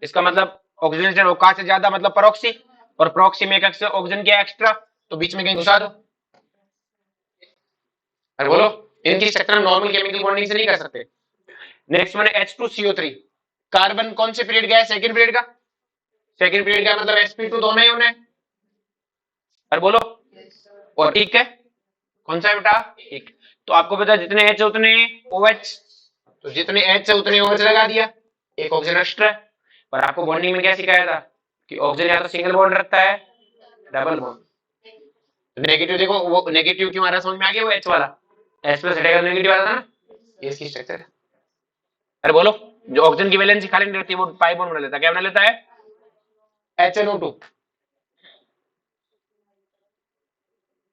इसका मतलब ऑक्सीजन स्टेट औकात से ज्यादा मतलब परऑक्सी, और परऑक्सी में एक ऑक्सीजन क्या एक्स्ट्रा, तो बीच में कहीं घुसा दो। अरे बोलो, इनकी स्ट्रक्चर नॉर्मल केमिकल बॉन्डिंग से नहीं कर सकते। नेक्स्ट वन है H2CO3, कार्बन कौन से पीरियड का है? सेकंड पीरियड का। सेकंड पीरियड का मतलब sp2 दोनों ही होने। अरे बोलो, और ठीक है, कौन सा है बेटा? ठीक। तो आपको पता है जितने H है उतने OH, तो जितने H है उतने OH लगा दिया, एक ऑक्सीजन एक्स्ट्रा है। पर आपको बॉन्डिंग में क्या सिखाया था कि ऑक्सीजन या तो सिंगल बॉन्ड रखता है, डबल बॉन्ड। नेगेटिव देखो, वो नेगेटिव क्यों आ रहा समझ में आ गया? वो H वाला H प्लस हटेगा नेगेटिव आता था ना, ये इसकी स्ट्रक्चर है। अरे बोलो, जो ऑक्सीजन की वैलेंसी खाली नहीं रहती वो पाई बॉन्ड बना लेता है, क्या बना लेता है? HNO2।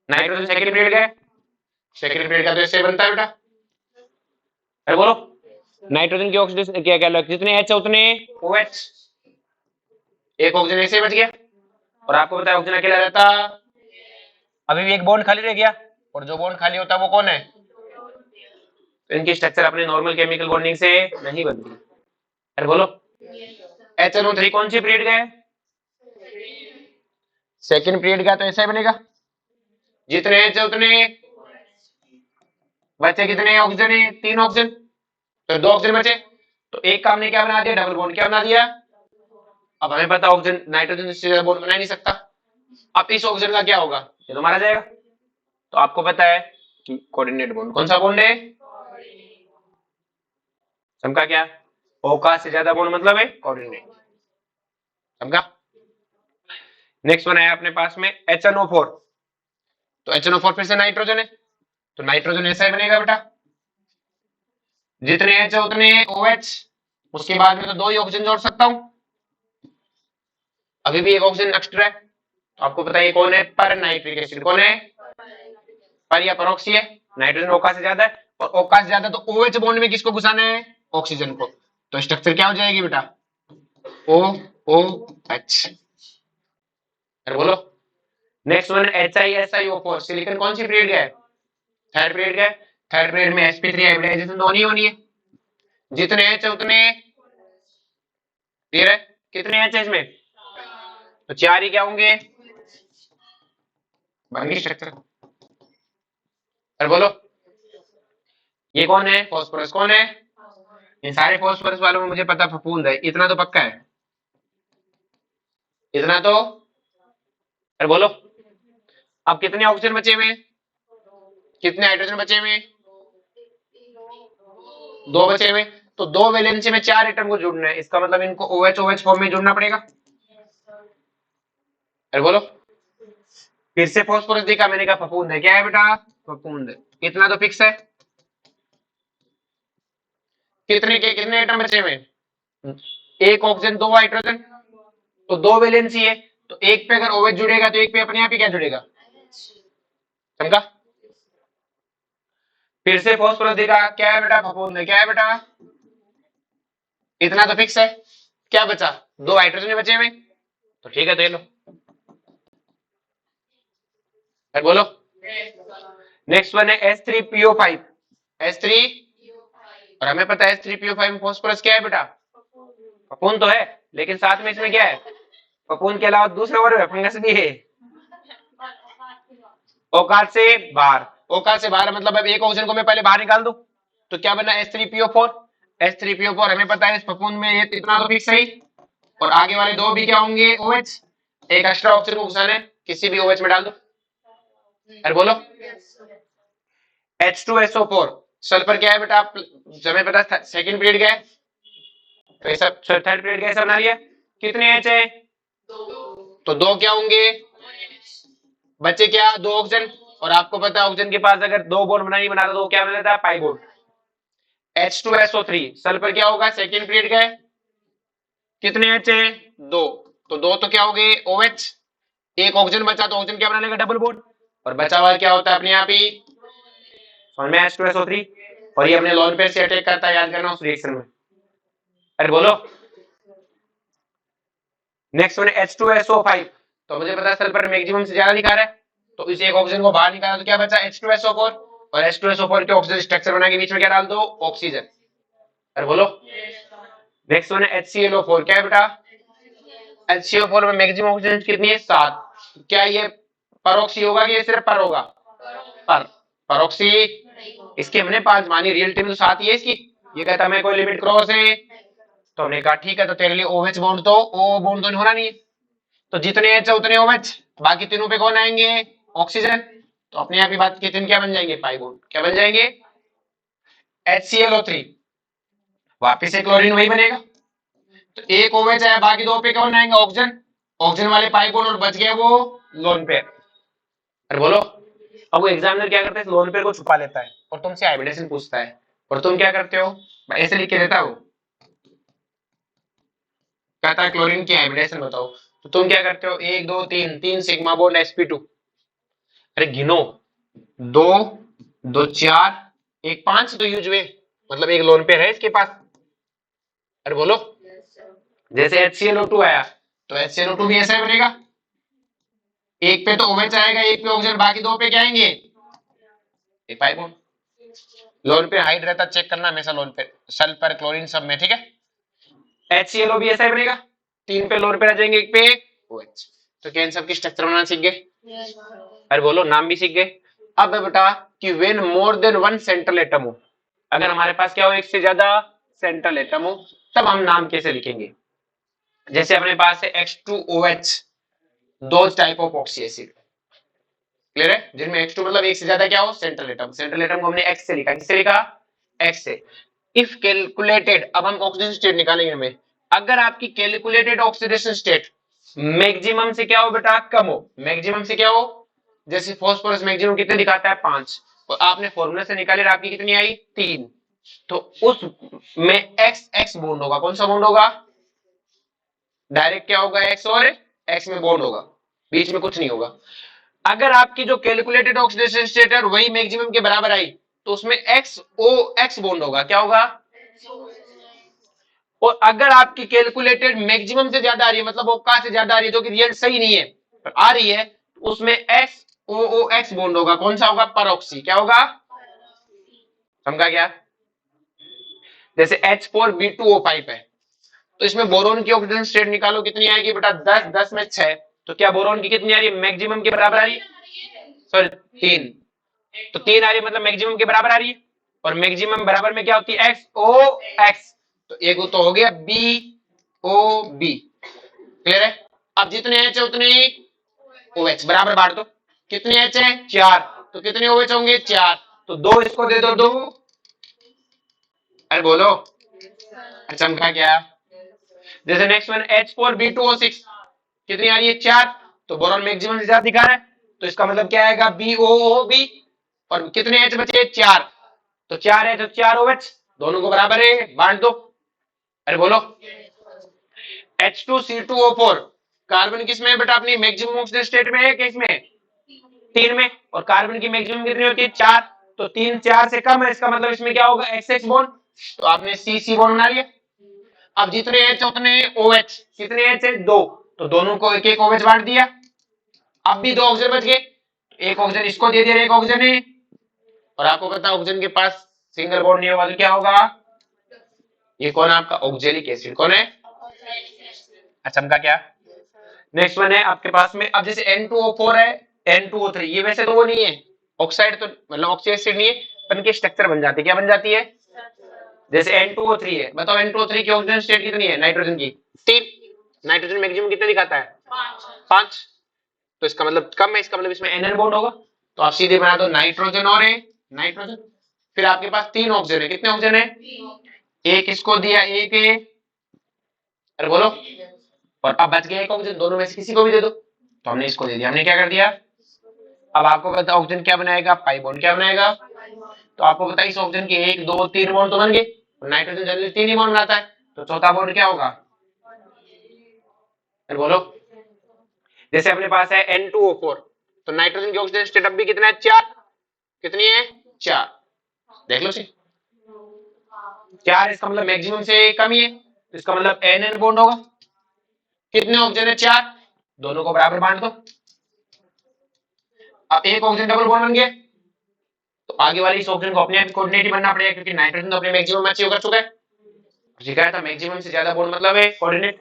नाइट्रोजन सेकंड पीरियड का है, सेकंड पीरियड का तो ऐसे बनता है बेटा। अरे बोलो, नाइट्रोजन की ऑक्सीडेशन क्या क्या जितने H है उतने OH, एक ऑक्सीजन ऐसे बच गया, और आपको पता है ऑक्सीजन अकेला रहता, अभी भी एक बॉन्ड खाली रह गया, और जो बॉन्ड खाली होता है वो कौन है? तो इनकी स्ट्रक्चर अपने नॉर्मल केमिकल बॉन्डिंग से नहीं बनती। अरे बोलो, HNO3 कौन सी पीरियड का है? सेकंड पीरियड का, तो ऐसा ही बनेगा, जितने H है उतने बचे, कितने ऑक्सीजन है? 3 ऑक्सीजन, तो 2 ऑक्सीजन बचे, तो एक काम ने क्या बना दिया? डबल बॉन्ड क्या बना दिया। अब हमें पता ऑक्सीजन नाइट्रोजन से बॉन्ड बना ही नहीं सकता, अब इस ऑक्सीजन का क्या होगा? ये तो मारा जाएगा। तो आपको पता है कि कोऑर्डिनेट बॉन्ड कौन सा बॉन्ड है? समझा क्या? औकात से ज्यादा बॉन्ड मतलब है कोऑर्डिनेट। समझा? नेक्स्ट वन है अपने पास में HNO4, तो HNO4 फिर से नाइट्रोजन है, तो नाइट्रोजन ऐसा ही बनेगा बेटा, जितने H है उतने OH, उसके बाद में तो 2 ही ऑक्सीजन जोड़ सकता हूं, अभी भी एक ऑक्सीजन एक्स्ट्रा है, तो आपको पता है कौन है? पर नाइट्रिक एसिड। कौन है? पर या परोक्सी है, नाइट्रोजन औकात से ज्यादा है, और औकात से ज्यादा तो OH बॉन्ड में किसको घुसाना है? ऑक्सीजन को, तो स्ट्रक्चर क्या हो जाएगी बेटा? OOH। अरे बोलो, नेक्स्ट वन HiSiO4, सिलिकॉन कौन सी पीरियड का है? थर्ड पीरियड का है, थर्ड पीरियड में sp3 हाइब्रिडाइजेशन तो होनी है, जितने H है उतने, क्लियर है? कितने H है इसमें? तो 4 ही क्या होंगे? बन गई स्ट्रक्चर। अरे बोलो, ये कौन है? फास्फोरस। कौन है? इन सारे फास्फोरस वालों में मुझे पता फफूंद है, इतना तो पक्का है, इतना तो। अरे बोलो, अब कितने ऑक्सीजन बचे हुए हैं? कितने हाइड्रोजन बचे हुए हैं? 2 बचे हुए, तो 2 वैलेंसी में 4 एटम को जुड़ना है, इसका मतलब इनको OH OH फॉर्म में जुड़ना पड़ेगा। अरे बोलो, फिर से फास्फोरस देखा मैंने, कहा फफूंद है, क्या है बेटा? फफूंद। इतना तो फिक्स है। कितने के कितने एटम बचे हुए? एक ऑक्सीजन 2 हाइड्रोजन, तो 2 वैलेंसी है, तो एक पे अगर OH जुड़ेगा तो एक पे अपने आप ही क्या जुड़ेगा? समझा? फिर से फास्फोरस देखा, क्या है बेटा? फफूंद है, क्या है बेटा? इतना तो फिक्स है। क्या बचा? 2 हाइड्रोजन बचे हुए, तो ठीक है, तो ये लो। बोलो, नेक्स्ट वन है H3PO5, H3, और हमें पता है H3PO5 में फास्फोरस क्या है बेटा? फफूंद तो है, लेकिन साथ में इसमें क्या है? फफूंद के अलावा दूसरा और फंगस भी है, औकात से बाहर। औकात से बाहर मतलब अब एक ऑक्सीजन को मैं पहले बाहर निकाल दूं, तो क्या बना? H3PO4। H3PO4 हमें पता है इस फफूंद में ये इतना तो फिक्स है, और आगे वाले 2 भी क्या होंगे? OH, एक एक्स्ट्रा ऑक्सीजन को घुसाना है, किसी भी OH में डाल दो। अरे बोलो, H2SO4, सल्फर क्या है बेटा? आप हमें पता सेकंड पीरियड क्या है, तो ऐसा थर्ड पीरियड कैसा बना लिया? कितने H है? तो 2 क्या होंगे? बचे क्या? 2 ऑक्सीजन, और आपको पता है ऑक्सीजन के पास अगर 2 बॉन्ड बना ही बना तो क्या बना लेता है? Pi bond. H2SO3 सल्फर क्या होगा, सेकेंड पीरियड का है, कितने H है, दो, तो दो तो क्या हो गए OH, एक ऑक्सीजन बचा तो ऑक्सीजन क्या बना लेगा, डबल बॉन्ड, और बचा हुआ क्या होता है अपने आप ही समझ में H2SO3, और ये अपने लोन पेयर से अटैक करता है, याद करना उस रिएक्शन में। अरे बोलो, नेक्स्ट वन H2SO5, तो मुझे पता है सल्फर मैक्सिमम से ज्यादा दिखा रहा है, तो इस एक ऑक्सीजन को बाहर निकाला तो क्या बचा H2SO4, और H2SO4 के ऑक्सीजन स्ट्रक्चर बना के बीच में क्या डाल दो, ऑक्सीजन। अरे बोलो, नेक्स्ट वन है HClO4, क्या है बेटा, HClO4 में मैक्सिमम ऑक्सीजन कितनी है, 7, क्या ये परोक्सी होगा कि ये सिर्फ पर होगा, पर, परोक्सी, इसकी हमने 5 मानी, रियलिटी में तो 7 ही है इसकी, ये कहता है मैं कोई लिमिट क्रॉस है, तो हमने कहा ठीक है, तो तेरे लिए OH बॉन्ड तो O बॉन्ड तो होना नहीं है, तो जितने H है उतने OH, बाकी तीनों पे कौन आएंगे, ऑक्सीजन, तो अपने आप ही बात के तीन क्या बन जाएंगे, पाई बॉन्ड, क्या बन जाएंगे, HClO3, वापिस से क्लोरीन वही बनेगा, तो एक OH है, बाकी दो पे कौन आएंगे, ऑक्सीजन, ऑक्सीजन वाले पाई बॉन्ड, और बच गया वो लोन पेयर। अरे बोलो, अब वो एग्जामिनर क्या करता है, लोन पेयर को छुपा लेता है और तुमसे हाइब्रिडेशन पूछता है, और तुम क्या करते हो, ऐसे लिख के देता है वो, कहता है क्लोरीन की हाइब्रिडेशन बताओ, तो तुम क्या करते हो, 1 2 3, 3 सिग्मा बॉन्ड sp2, अरे गिनो, 2 2 4 1 5, तो यूज हुए, मतलब एक लोन पेयर है इसके पास। अरे बोलो, जैसे HClO2 आया, तो HClO2 भी ऐसा ही बनेगा, एक पे तो OH आएगा, एक पे ऑक्सीजन, बाकी दो पे क्या आएंगे, एक pi bond, lone pair hide रहता, चेक करना हमेशा लोन पेयर, सल्फर क्लोरीन सब में, ठीक है। HClO भी ऐसा ही बनेगा, 3 पे लोन पेयर आ जाएंगे, एक पे OH, तो क्या इन सब की स्ट्रक्चर बनाना सीख गए, अरे बोलो, नाम भी सीख गए। अब बेटा कि when more than one central atom हो, अगर हमारे पास क्या हो, एक से ज्यादा सेंट्रल एटम हो, तब हम नाम कैसे लिखेंगे, जैसे अपने पास है H2OH, दो type of oxy acid, clear है, जिनमें H2 मतलब एक से ज्यादा क्या हो, सेंट्रल एटम, सेंट्रल एटम को हमने X से लिखा, किससे लिखा, X से। इफ कैलकुलेटेड, अब हम ऑक्सीडेशन स्टेट निकालेंगे हमें, अगर आपकी कैलकुलेटेड ऑक्सीडेशन स्टेट मैक्सिमम से क्या हो बेटा, कम हो, मैक्सिमम से क्या हो, जैसे फास्फोरस मैक्सिमम कितने दिखाता है, 5, और आपने फॉर्मूला से निकाली, आपकी कितनी आई, 3, तो उस में एक्स एक्स बॉन्ड होगा, कौन सा बॉन्ड होगा, डायरेक्ट क्या होगा, एक्स और एक्स में बॉन्ड होगा, बीच में कुछ नहीं होगा। अगर आपकी जो कैलकुलेटेड ऑक्सीडेशन स्टेट है वही मैक्सिमम के बराबर आई, तो उसमें एक्स ओ एक्स बॉन्ड होगा, क्या होगा, और अगर आपकी कैलकुलेटेड मैक्सिमम से ज्यादा आ रही है, मतलब औकात से ज्यादा आ रही है, जो कि रिजल्ट सही नहीं है पर आ रही है, उसमें एक्स ओ एक्स बॉन्ड होगा, कौन सा होगा, परऑक्सी, क्या होगा, समझा क्या, जैसे H4B2O5 है, तो इसमें बोरोन की ऑक्सीडेशन स्टेट निकालो, कितनी आएगी बेटा, 10 10 में 6, तो क्या बोरोन की कितनी आ रही है, मैक्सिमम के बराबर आ रही है, सॉरी 3, तो 3 आ रही है, मतलब मैक्सिमम के बराबर आ रही है, और मैक्सिमम बराबर में क्या होती है, एक्स ओ एक्स, तो एक तो हो गया बी ओ बी, क्लियर है। अब जितने एच है उतने ओ एच बराबर बांट दो, कितने एच है, 4, तो कितने ओ एच होंगे, 4, तो 2 इसको दे दो, 2, अरे बोलो, चमका क्या, जैसे नेक्स्ट वन H4B2O6, कितनी आ रही है, 4, तो बोरॉन मैक्सिमम से ज्यादा दिखा रहा है, तो इसका मतलब क्या आएगा, BOOB, और कितने H बचे, 4, तो 4 है तो 4 OH, दोनों को बराबर है, बांट दो, अरे बोलो, H2C2O4, कार्बन किसमें है बेटा, अपनी मैक्सिमम ऑक्सीडेशन स्टेट में है, किसमें, 3 में, और कार्बन की मैक्सिमम कितनी होती है, 4, तो 3 4 से कम है, इसका मतलब इसमें क्या होगा, XX बॉन्ड, तो आपने CC बॉन्ड बना लिया। अब जितने H उतने OH, कितने H है, 2, तो दोनों को एक एक OH बांट दिया, अब भी 2 ऑक्सीजन बच गए, एक ऑक्सीजन इसको दे दिया, एक ऑक्सीजन है, और आपको पता है ऑक्सीजन के पास सिंगल बॉन्ड नहीं होगा, तो क्या होगा, ये कौन है आपका, ऑक्जेलिक एसिड, कौन है, अच्छा चमका क्या, नेक्स्ट वन है आपके पास में, अब जैसे N2O4 है, N2O3, ये वैसे तो वो नहीं है ऑक्साइड, तो मतलब ऑक्सी एसिड नहीं है, पर इनकी स्ट्रक्चर बन जाती है, क्या बन जाती है, जैसे N2O3 है, बताओ N2O3 की ऑक्सीजन स्टेट कितनी है, नाइट्रोजन की 3, नाइट्रोजन मैक्सिमम कितना दिखाता है, 5, तो इसका मतलब कम है, इसका मतलब इसमें NN बॉन्ड होगा, तो आप सीधे बना दो नाइट्रोजन और नाइट्रोजन, फिर आपके पास 3 ऑक्सीजन है, कितने ऑक्सीजन है, एक इसको दिया, एक है, अरे बोलो, और अब बच गया एक ऑक्सीजन, दोनों में से किसी को भी दे दो, तो हमने इसको दे दिया, हमने क्या कर दिया, अब आपको पता ऑक्सीजन क्या बनाएगा, पाई बॉन्ड क्या बनाएगा, तो आपको पता है इस ऑक्सीजन के 1 2 3 बॉन्ड तो बन गए, नाइट्रोजन जनरली 3 ही बॉन्ड बनाता है, तो चौथा बॉन्ड क्या होगा? फिर बोलो। जैसे अपने पास है N2O4, तो नाइट्रोजन की ऑक्सीजन स्टेट अब भी कितना है? 4। कितनी है? 4। देख लो सी, 4 इसका मतलब मैक्सिमम से कम ही है, इसका मतलब NN बॉन्ड होगा। कितने ऑक्सीजन है? 4। दोनों को बराबर बांट दो। अब एक ऑक्सीजन डबल बॉन्ड बन गया, तो आगे वाली इस ऑक्सीजन को अपने आप कोऑर्डिनेट ही बनना पड़ेगा, क्योंकि नाइट्रोजन तो अपने मैक्सिमम में अचीव कर चुका है। सिखाया था मैक्सिमम से ज्यादा बॉन्ड मतलब है कोऑर्डिनेट।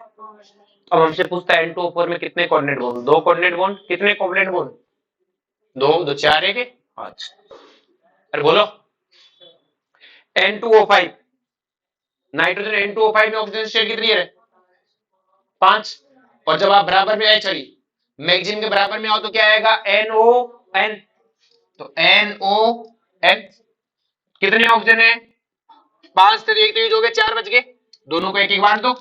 अब हमसे पूछता है N2O4 में कितने कोऑर्डिनेट बॉन्ड? 2 coordinate bond. कितने कोवलेंट बॉन्ड? 2 2 4 1 5। अरे बोलो। N2O5, नाइट्रोजन N2O5 में ऑक्सीजन स्टेट कितनी है? 5। और जब आप बराबर में आए, चलिए मैक्सिमम के बराबर में आओ तो क्या आएगा? NON। तो NON कितने ऑक्सीजन है? 5 से एक तो यूज हो गए, 4 बच गए, दोनों को एक एक बांट दो।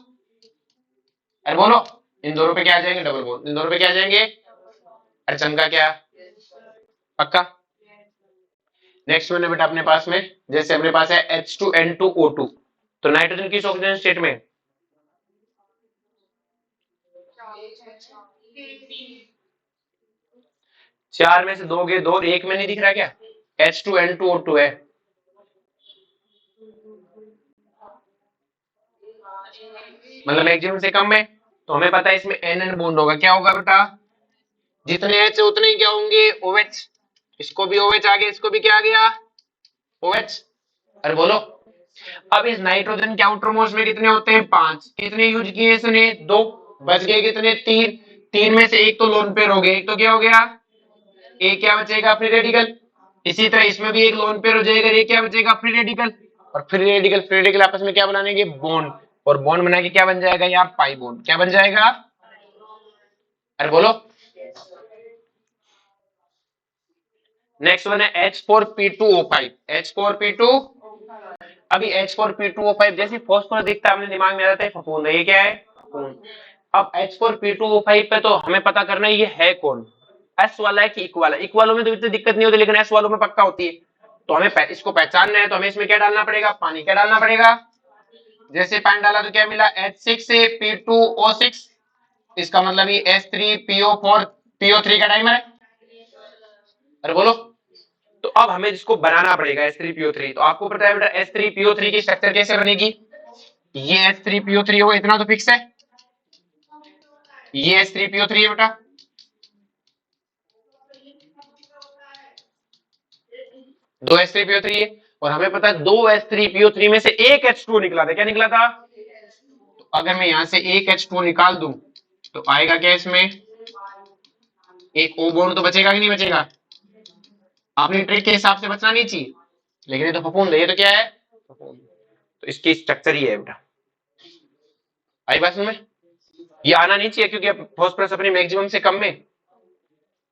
अरे बोलो, इन दोनों पे क्या आ जाएंगे? Double bond. इन दोनों पे क्या आ जाएंगे? अरे चमका क्या? पक्का। नेक्स्ट वन है बेटा अपने पास में, जैसे अपने पास है H2N2O2, तो नाइट्रोजन किस ऑक्सीजन स्टेट में? 4 में से 2 गए, 2 1 में नहीं दिख रहा क्या? H2N2O2 है, मतलब मैक्सिमम से कम है, तो हमें पता है इसमें NN बॉन्ड होगा। क्या होगा बेटा? जितने H उतने ही क्या होंगे? OH। इसको भी OH आ गया, इसको भी क्या आ गया? OH। अरे बोलो। अब इस नाइट्रोजन के आउटर मोस्ट में कितने होते हैं? 5। कितने यूज किए इसने? 2। बच गए कितने? 3। 3 में से एक तो लोन पेयर हो गया, एक तो क्या हो गया? एक क्या बचेगा? Free radical. इसी तरह इसमें भी एक लोन पेयर हो जाएगा, ये क्या बचेगा? Free radical. और फ्री रेडिकल आपस में क्या बनाएंगे? बॉन्ड। और बॉन्ड बना के क्या बन जाएगा यार? Pi bond. क्या बन जाएगा? अरे बोलो। नेक्स्ट वन है H4P2O5। H4P2, अभी H4P2O5 जैसे फॉस्फोरस दिखता है अपने दिमाग में आ जाता है फफूंद। ये क्या है? फफूंद। अब H4P2O5 पे तो हमें पता करना है ये है कौन, एस वाला है कि इक्वल वाला। इक्वल वालों में तो इतनी दिक्कत नहीं होती, लेकिन एस वालों में पक्का होती है। तो हमें इसको पहचानना है, तो हमें इसमें क्या डालना पड़ेगा? पानी। क्या डालना पड़ेगा? जैसे पानी डाला तो क्या मिला? H6P2O6, इसका मतलब ये H3PO4 PO3 का डाइमर है। अरे बोलो। तो अब हमें इसको बनाना पड़ेगा H3PO3। तो आपको पता है बेटा H3PO3 की स्ट्रक्चर कैसे बनेगी? ये H3PO3 होगा, इतना तो फिक्स है। ये H3PO3 है बेटा, दो H3PO3 है, और हमें पता है दो H3PO3 में से एक H2 निकला था। क्या निकला था? तो अगर मैं यहां से एक H2 निकाल दूं तो आएगा क्या इसमें? एक O बॉन्ड तो बचेगा कि नहीं बचेगा? आपने ट्रिक के हिसाब से बचना नहीं चाहिए, लेकिन ये तो फफूंद है। ये तो क्या है? फफूंद। तो इसकी स्ट्रक्चर ही है बेटा। आई बात में? ये आना नहीं चाहिए क्योंकि फॉस्फोरस अपनी मैक्सिमम से कम में,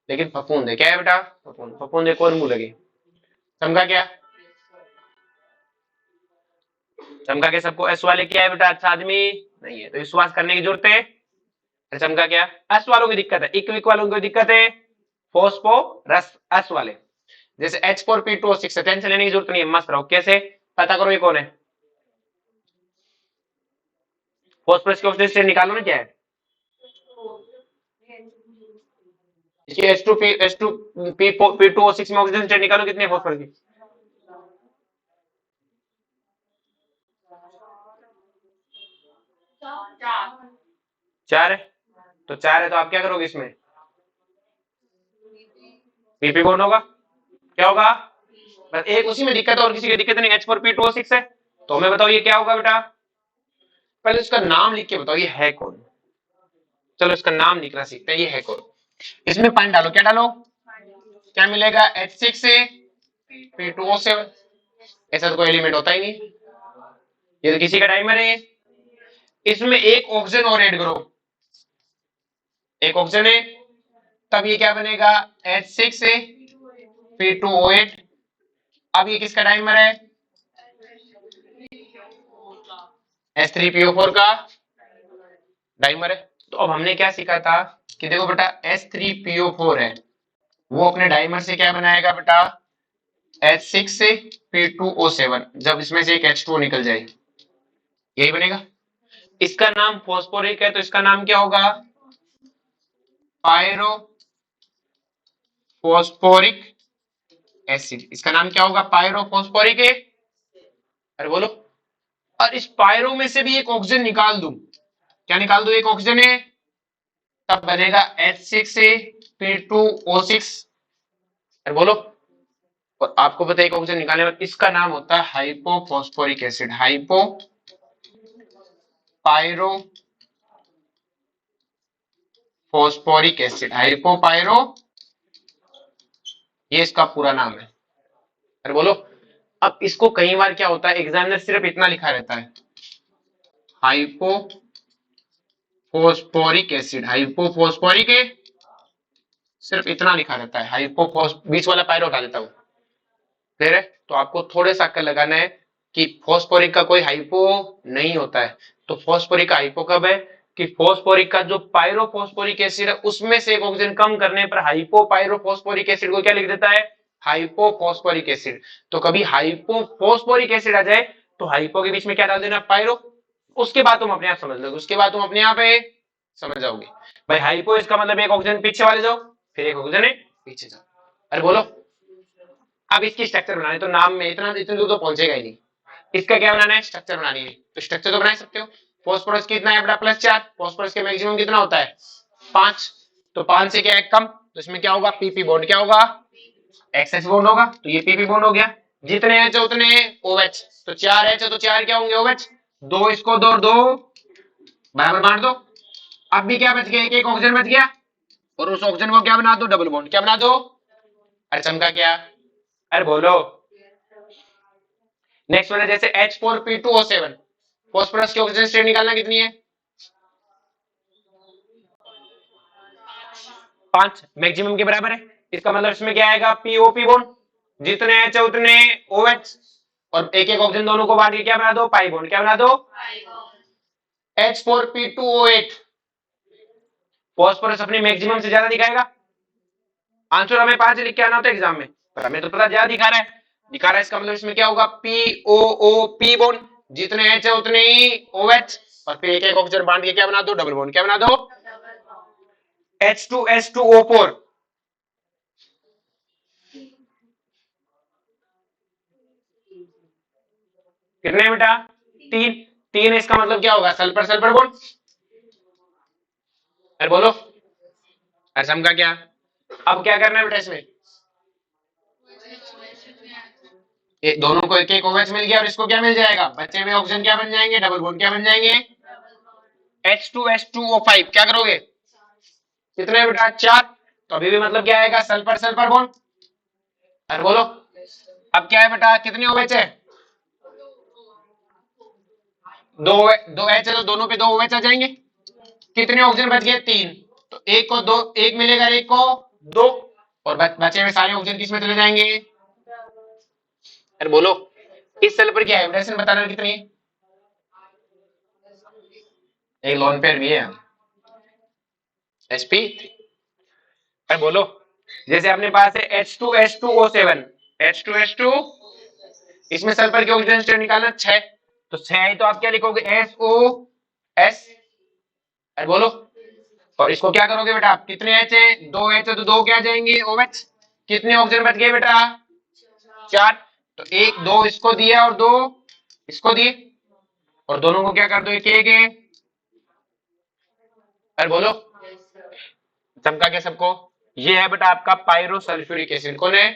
लेकिन फफूंद है। क्या है बेटा? फफूंद। फफूंद एक और मुंह लगे। समझा क्या? चमका के सबको एस वाले क्या है बेटा? अच्छा आदमी नहीं है, तो विश्वास करने की जरूरत है। चमका क्या? एस वालों की दिक्कत है, इक्विक वालों की दिक्कत है, फॉस्फोरस एस वाले। जैसे H4P2O6 है, टेंशन लेने की जरूरत नहीं है, मस्त रहो। कैसे पता करो ये कौन है? फॉस्फोरस के ऑक्सीजन स्टेट निकालो ना, क्या है इसकी? H2P2O6 में ऑक्सीजन स्टेट निकालो, कितने फॉस्फोरस की? 4 है। तो 4 है, तो आप क्या करोगे इसमें? PP बॉन्ड होगा। क्या होगा? बस एक उसी में दिक्कत है, और किसी की दिक्कत नहीं। H4P2O6 है, तो हमें बताओ ये क्या होगा बेटा? पहले इसका नाम लिख के बताओ ये है कौन। चलो इसका नाम लिखना सीखते हैं, ये है कौन। इसमें पानी डालो। क्या डालो? क्या मिलेगा? H6P2O7। ऐसा तो कोई एलिमेंट होता ही नहीं, ये तो किसी का डाइमर है। इसमें एक ऑक्सीजन और ऐड करो, एक ऑक्सीजन है, तब ये क्या बनेगा? H6P2O8। अब ये किसका डाइमर है? H3PO4 का डाइमर है। तो अब हमने क्या सीखा था कि देखो बेटा H3PO4 है, वो अपने डाइमर से क्या बनाएगा बेटा? H6 से P2O7, जब इसमें से एक H2O निकल जाए, यही बनेगा। इसका नाम फॉस्फोरिक है तो इसका नाम क्या होगा? Pyro phosphoric acid. इसका नाम क्या होगा? पायरो फॉस्फोरिक है। अरे बोलो। और इस पायरो में से भी एक ऑक्सीजन निकाल दूं, क्या निकाल दूं? एक ऑक्सीजन है, तब बनेगा H6 से P2O6। अरे बोलो। और आपको पता है एक ऑक्सीजन निकालने पर इसका नाम होता है hypophosphoric acid, hypo pyro phosphoric acid, hypopyro, ये इसका पूरा नाम है। अरे बोलो। अब इसको कई बार क्या होता है, एग्जामिनर सिर्फ इतना लिखा रहता है, हाइपोफॉस्फोरिक एसिड, हाइपोफॉस्फोरिक है, सिर्फ इतना लिखा रहता है, हाइपोफॉस, बीच वाला पायरो हटा देता हूं। क्लियर है? तो आपको थोड़े सा अक्कल लगाना है कि फॉस्फोरिक का कोई हाइपो नहीं होता है। तो फॉस्फोरिक का हाइपो कब है? कि फॉस्फोरिक का जो पायरोफॉस्फोरिक एसिड है उसमें से एक ऑक्सीजन कम करने पर हाइपोपायरोफॉस्फोरिक एसिड को क्या लिख देता है? Hypophosphoric acid. तो कभी हाइपोफॉस्फोरिक एसिड आ जाए तो हाइपो के बीच में क्या डाल देना? पायरो। उसके बाद तुम अपने आप समझ लोगे, उसके बाद तुम अपने आप समझ जाओगे। भाई हाइपो इसका मतलब एक ऑक्सीजन पीछे वाले जाओ, फिर एक ऑक्सीजन है पीछे जाओ। अरे बोलो। अब इसकी स्ट्रक्चर बनानी, तो नाम में इतना इतने दूर तो पहुंचेगा ही नहीं। इसका क्या बनाना है? स्ट्रक्चर बनानी है, तो स्ट्रक्चर तो बना ही सकते हो। फॉस्फोरस कितना है बेटा? +4। फॉस्फोरस के मैक्सिमम कितना होता है? 5। तो 5 से क्या है कम, तो इसमें क्या होगा? पीपी बॉन्ड क्या होगा? एक्सएच बॉन्ड होगा, तो ये पीपी बॉन्ड हो गया। जितने एच है उतने ओएच, तो 4 एच है तो 4 क्या होंगे? ओएच। दो इसको दो, और दो बराबर बांट दो। अब भी क्या बच गया? एक एक ऑक्सीजन बच गया, और उस ऑक्सीजन को क्या बना दो? Double bond. क्या बना दो? अरे चमका क्या? अरे बोलो। नेक्स्ट वन है जैसे H4P2O7, फॉस्फोरस की ऑक्सीजन स्टेट निकालना कितनी है? 5 मैक्सिमम के बराबर है। इसका मतलब इसमें क्या आएगा? पीओपी बॉन्ड, जितने एच है उतने ओएच, और एक एक ऑक्सीजन दोनों को बांट के क्या बना दो? Pi bond. क्या बना दो? H4P2O8, फॉस्फोरस अपनी मैक्सिमम से ज्यादा दिखाएगा। आंसर हमें 5 लिख के आना होता है एग्जाम में, पर हमें तो पता ज्यादा दिखा रहा है, दिखा रहा है, इसका मतलब इसमें क्या होगा? पीओओपी बॉन्ड, जितने एच है उतने ही ओएच, और फिर एक एक ऑक्सीजन बांट के क्या बना दो? Double bond. क्या बना दो? H2S2O4। कितने बेटा? 3। 3 है, इसका मतलब क्या होगा? Sulphur sulphur bond. अरे बोलो। अरे समझा क्या? अब क्या करना है बेटा इसमें? ये दोनों को एक एक OH मिल गया, और इसको क्या मिल जाएगा? बचे हुए ऑक्सीजन क्या बन जाएंगे? Double bond. क्या बन जाएंगे? H2S2O5। क्या करोगे? कितने बेटा? 4। तो अभी भी मतलब क्या आएगा? Sulphur sulphur bond. अरे बोलो। अब क्या है बेटा? कितने OH है? दो। दो H है तो दोनों पे दो OH आ जाएंगे। कितने ऑक्सीजन बच गए? 3। तो एक को दो, एक मिलेगा, एक को दो, और बचे हुए सारे ऑक्सीजन किसमें चले जाएंगे? अरे बोलो। इस सल्फर की हाइब्रिडेशन बताना कितनी है? एक लोन पेयर भी है, sp3। अरे बोलो। जैसे अपने पास है H2S2O7, H2S2, इसमें सल्फर के ऑक्सीजन स्टेट निकालना 6, तो 6 है तो आप क्या लिखोगे? SOS। अरे बोलो। और इसको क्या करोगे बेटा? आप कितने एच है? 2 एच है तो दो क्या जाएंगे? OH। कितने ऑक्सीजन बच गए बेटा? 4। तो एक दो इसको दिया और दो इसको दिए, और दोनों को क्या कर दो? एक एक है। अरे बोलो। चमका के सबको। ये है बेटा आपका पायरो सल्फ्यूरिक एसिड। कौन है?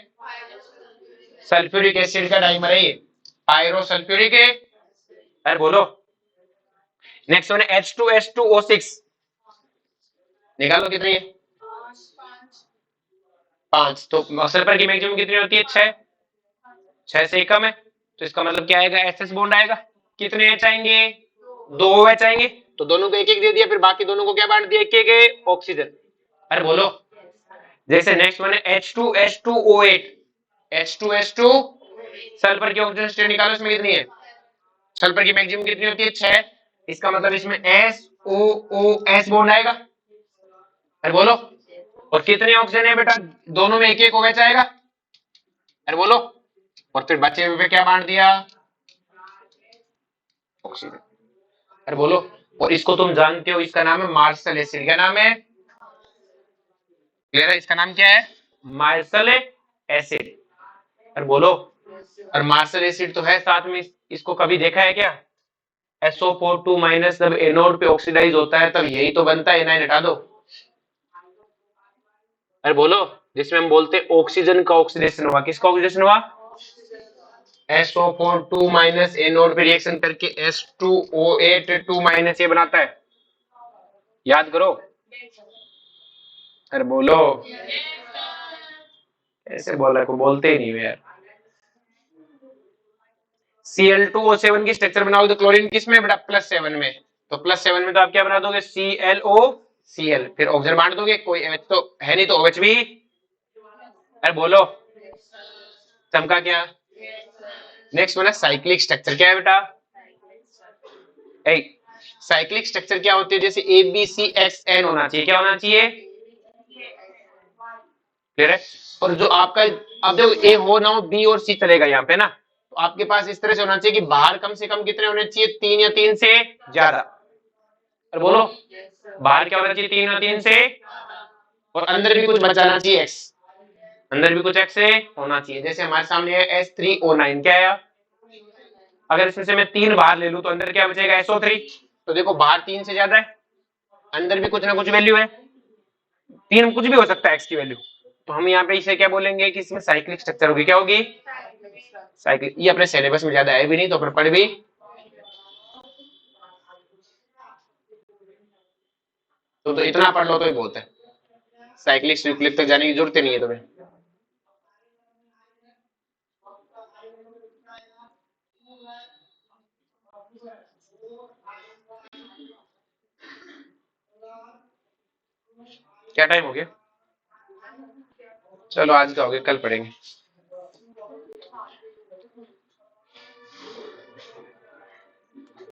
सल्फ्यूरिक एसिड का डाइमर है ये, पायरो सल्फ्यूरिक है। अरे बोलो। नेक्स्ट वन है H2S2O6, निकालो कितनी है? 5। तो सल्फर की मैक्सिमम कितनी होती है? 6। 6 से कम है, तो इसका मतलब क्या आएगा? एसएस बॉन्ड आएगा। कितने एच आएंगे? 2 एच आएंगे, तो दोनों को एक एक दे दिया, फिर बाकी दोनों को क्या बांट दिया? एक एक ऑक्सीजन। अरे बोलो। जैसे नेक्स्ट वन है H2H2O8, H2H2, सल्फर की ऑक्सीजन स्टेट निकालो, इसमें कितनी है? सल्फर की मैक्सिमम कितनी होती है? 6। इसका मतलब इसमें SOOS बॉन्ड आएगा। अरे बोलो। और कितने ऑक्सीजन है बेटा? दोनों में एक एक OH आएगा। अरे बोलो। और फिर बचे हुए पे क्या बांट दिया, ऑक्सीजन। अरे बोलो। और इसको तुम जानते हो, इसका नाम है मार्शल एसिड। क्या नाम है, क्लियर है, इसका नाम क्या है, मार्शल एसिड। अरे बोलो। और मार्शल एसिड तो है साथ में, इसको कभी देखा है क्या, SO4 माइनस जब एनोड पे ऑक्सीडाइज होता है तब यही तो बनता है, एनाइन हटा दो। अरे बोलो। जिसमें हम बोलते हैं ऑक्सीजन का ऑक्सीडेशन हुआ, किसका ऑक्सीडेशन हुआ, SO4 माइनस एनोड पे रिएक्शन करके H2O8 माइनस ये बनाता है, याद करो। अरे बोलो। ऐसे बोला को बोलते ही नहीं हो यार। Cl2O7 की स्ट्रक्चर बनाओगे तो क्लोरीन किस में बेटा, +7 में। तो +7 में तो आप क्या बना दोगे, ClOCl, फिर ऑक्सीजन बांट दोगे, कोई H तो है नहीं तो OH भी। अरे बोलो। चमका क्या। नेक्स्ट बना साइक्लिक स्ट्रक्चर, क्या है बेटा, साइक्लिक स्ट्रक्चर क्या होती है, जैसे ABCXN होना चाहिए, क्या होना चाहिए, क्लियर है। और जो आपका, अब देखो ए हो ना हो, बी और सी चलेगा यहाँ पे ना, तो आपके पास इस तरह से होना चाहिए कि बाहर कम से कम कितने होने चाहिए, 3 या 3 से ज्यादा। और बोलो, बाहर क्या होना चाहिए, 3 या 3 से, और अंदर भी कुछ बचाना चाहिए एक्स, अंदर भी कुछ एक्स होना चाहिए। जैसे हमारे सामने है H3O9, क्या है, अगर इसमें से मैं 3 बाहर ले लूं तो अंदर क्या बचेगा, SO3। तो देखो बाहर 3 से ज्यादा है, अंदर भी कुछ ना कुछ वैल्यू है, 3 कुछ भी हो सकता है एक्स की वैल्यू। तो हम यहाँ पे इसे क्या बोलेंगे कि इसमें साइक्लिक स्ट्रक्चर होगी, क्या होगी, साइक्लिक। ये अपने सिलेबस में ज्यादा है भी नहीं तो अपन पढ़ भी, तो इतना पढ़ लो तो ही बहुत है, साइक्लिक साइक्लिक तक जाने की जरूरत ही नहीं है तुम्हें। क्या टाइम हो गया, चलो आज का हो गया, कल पढ़ेंगे।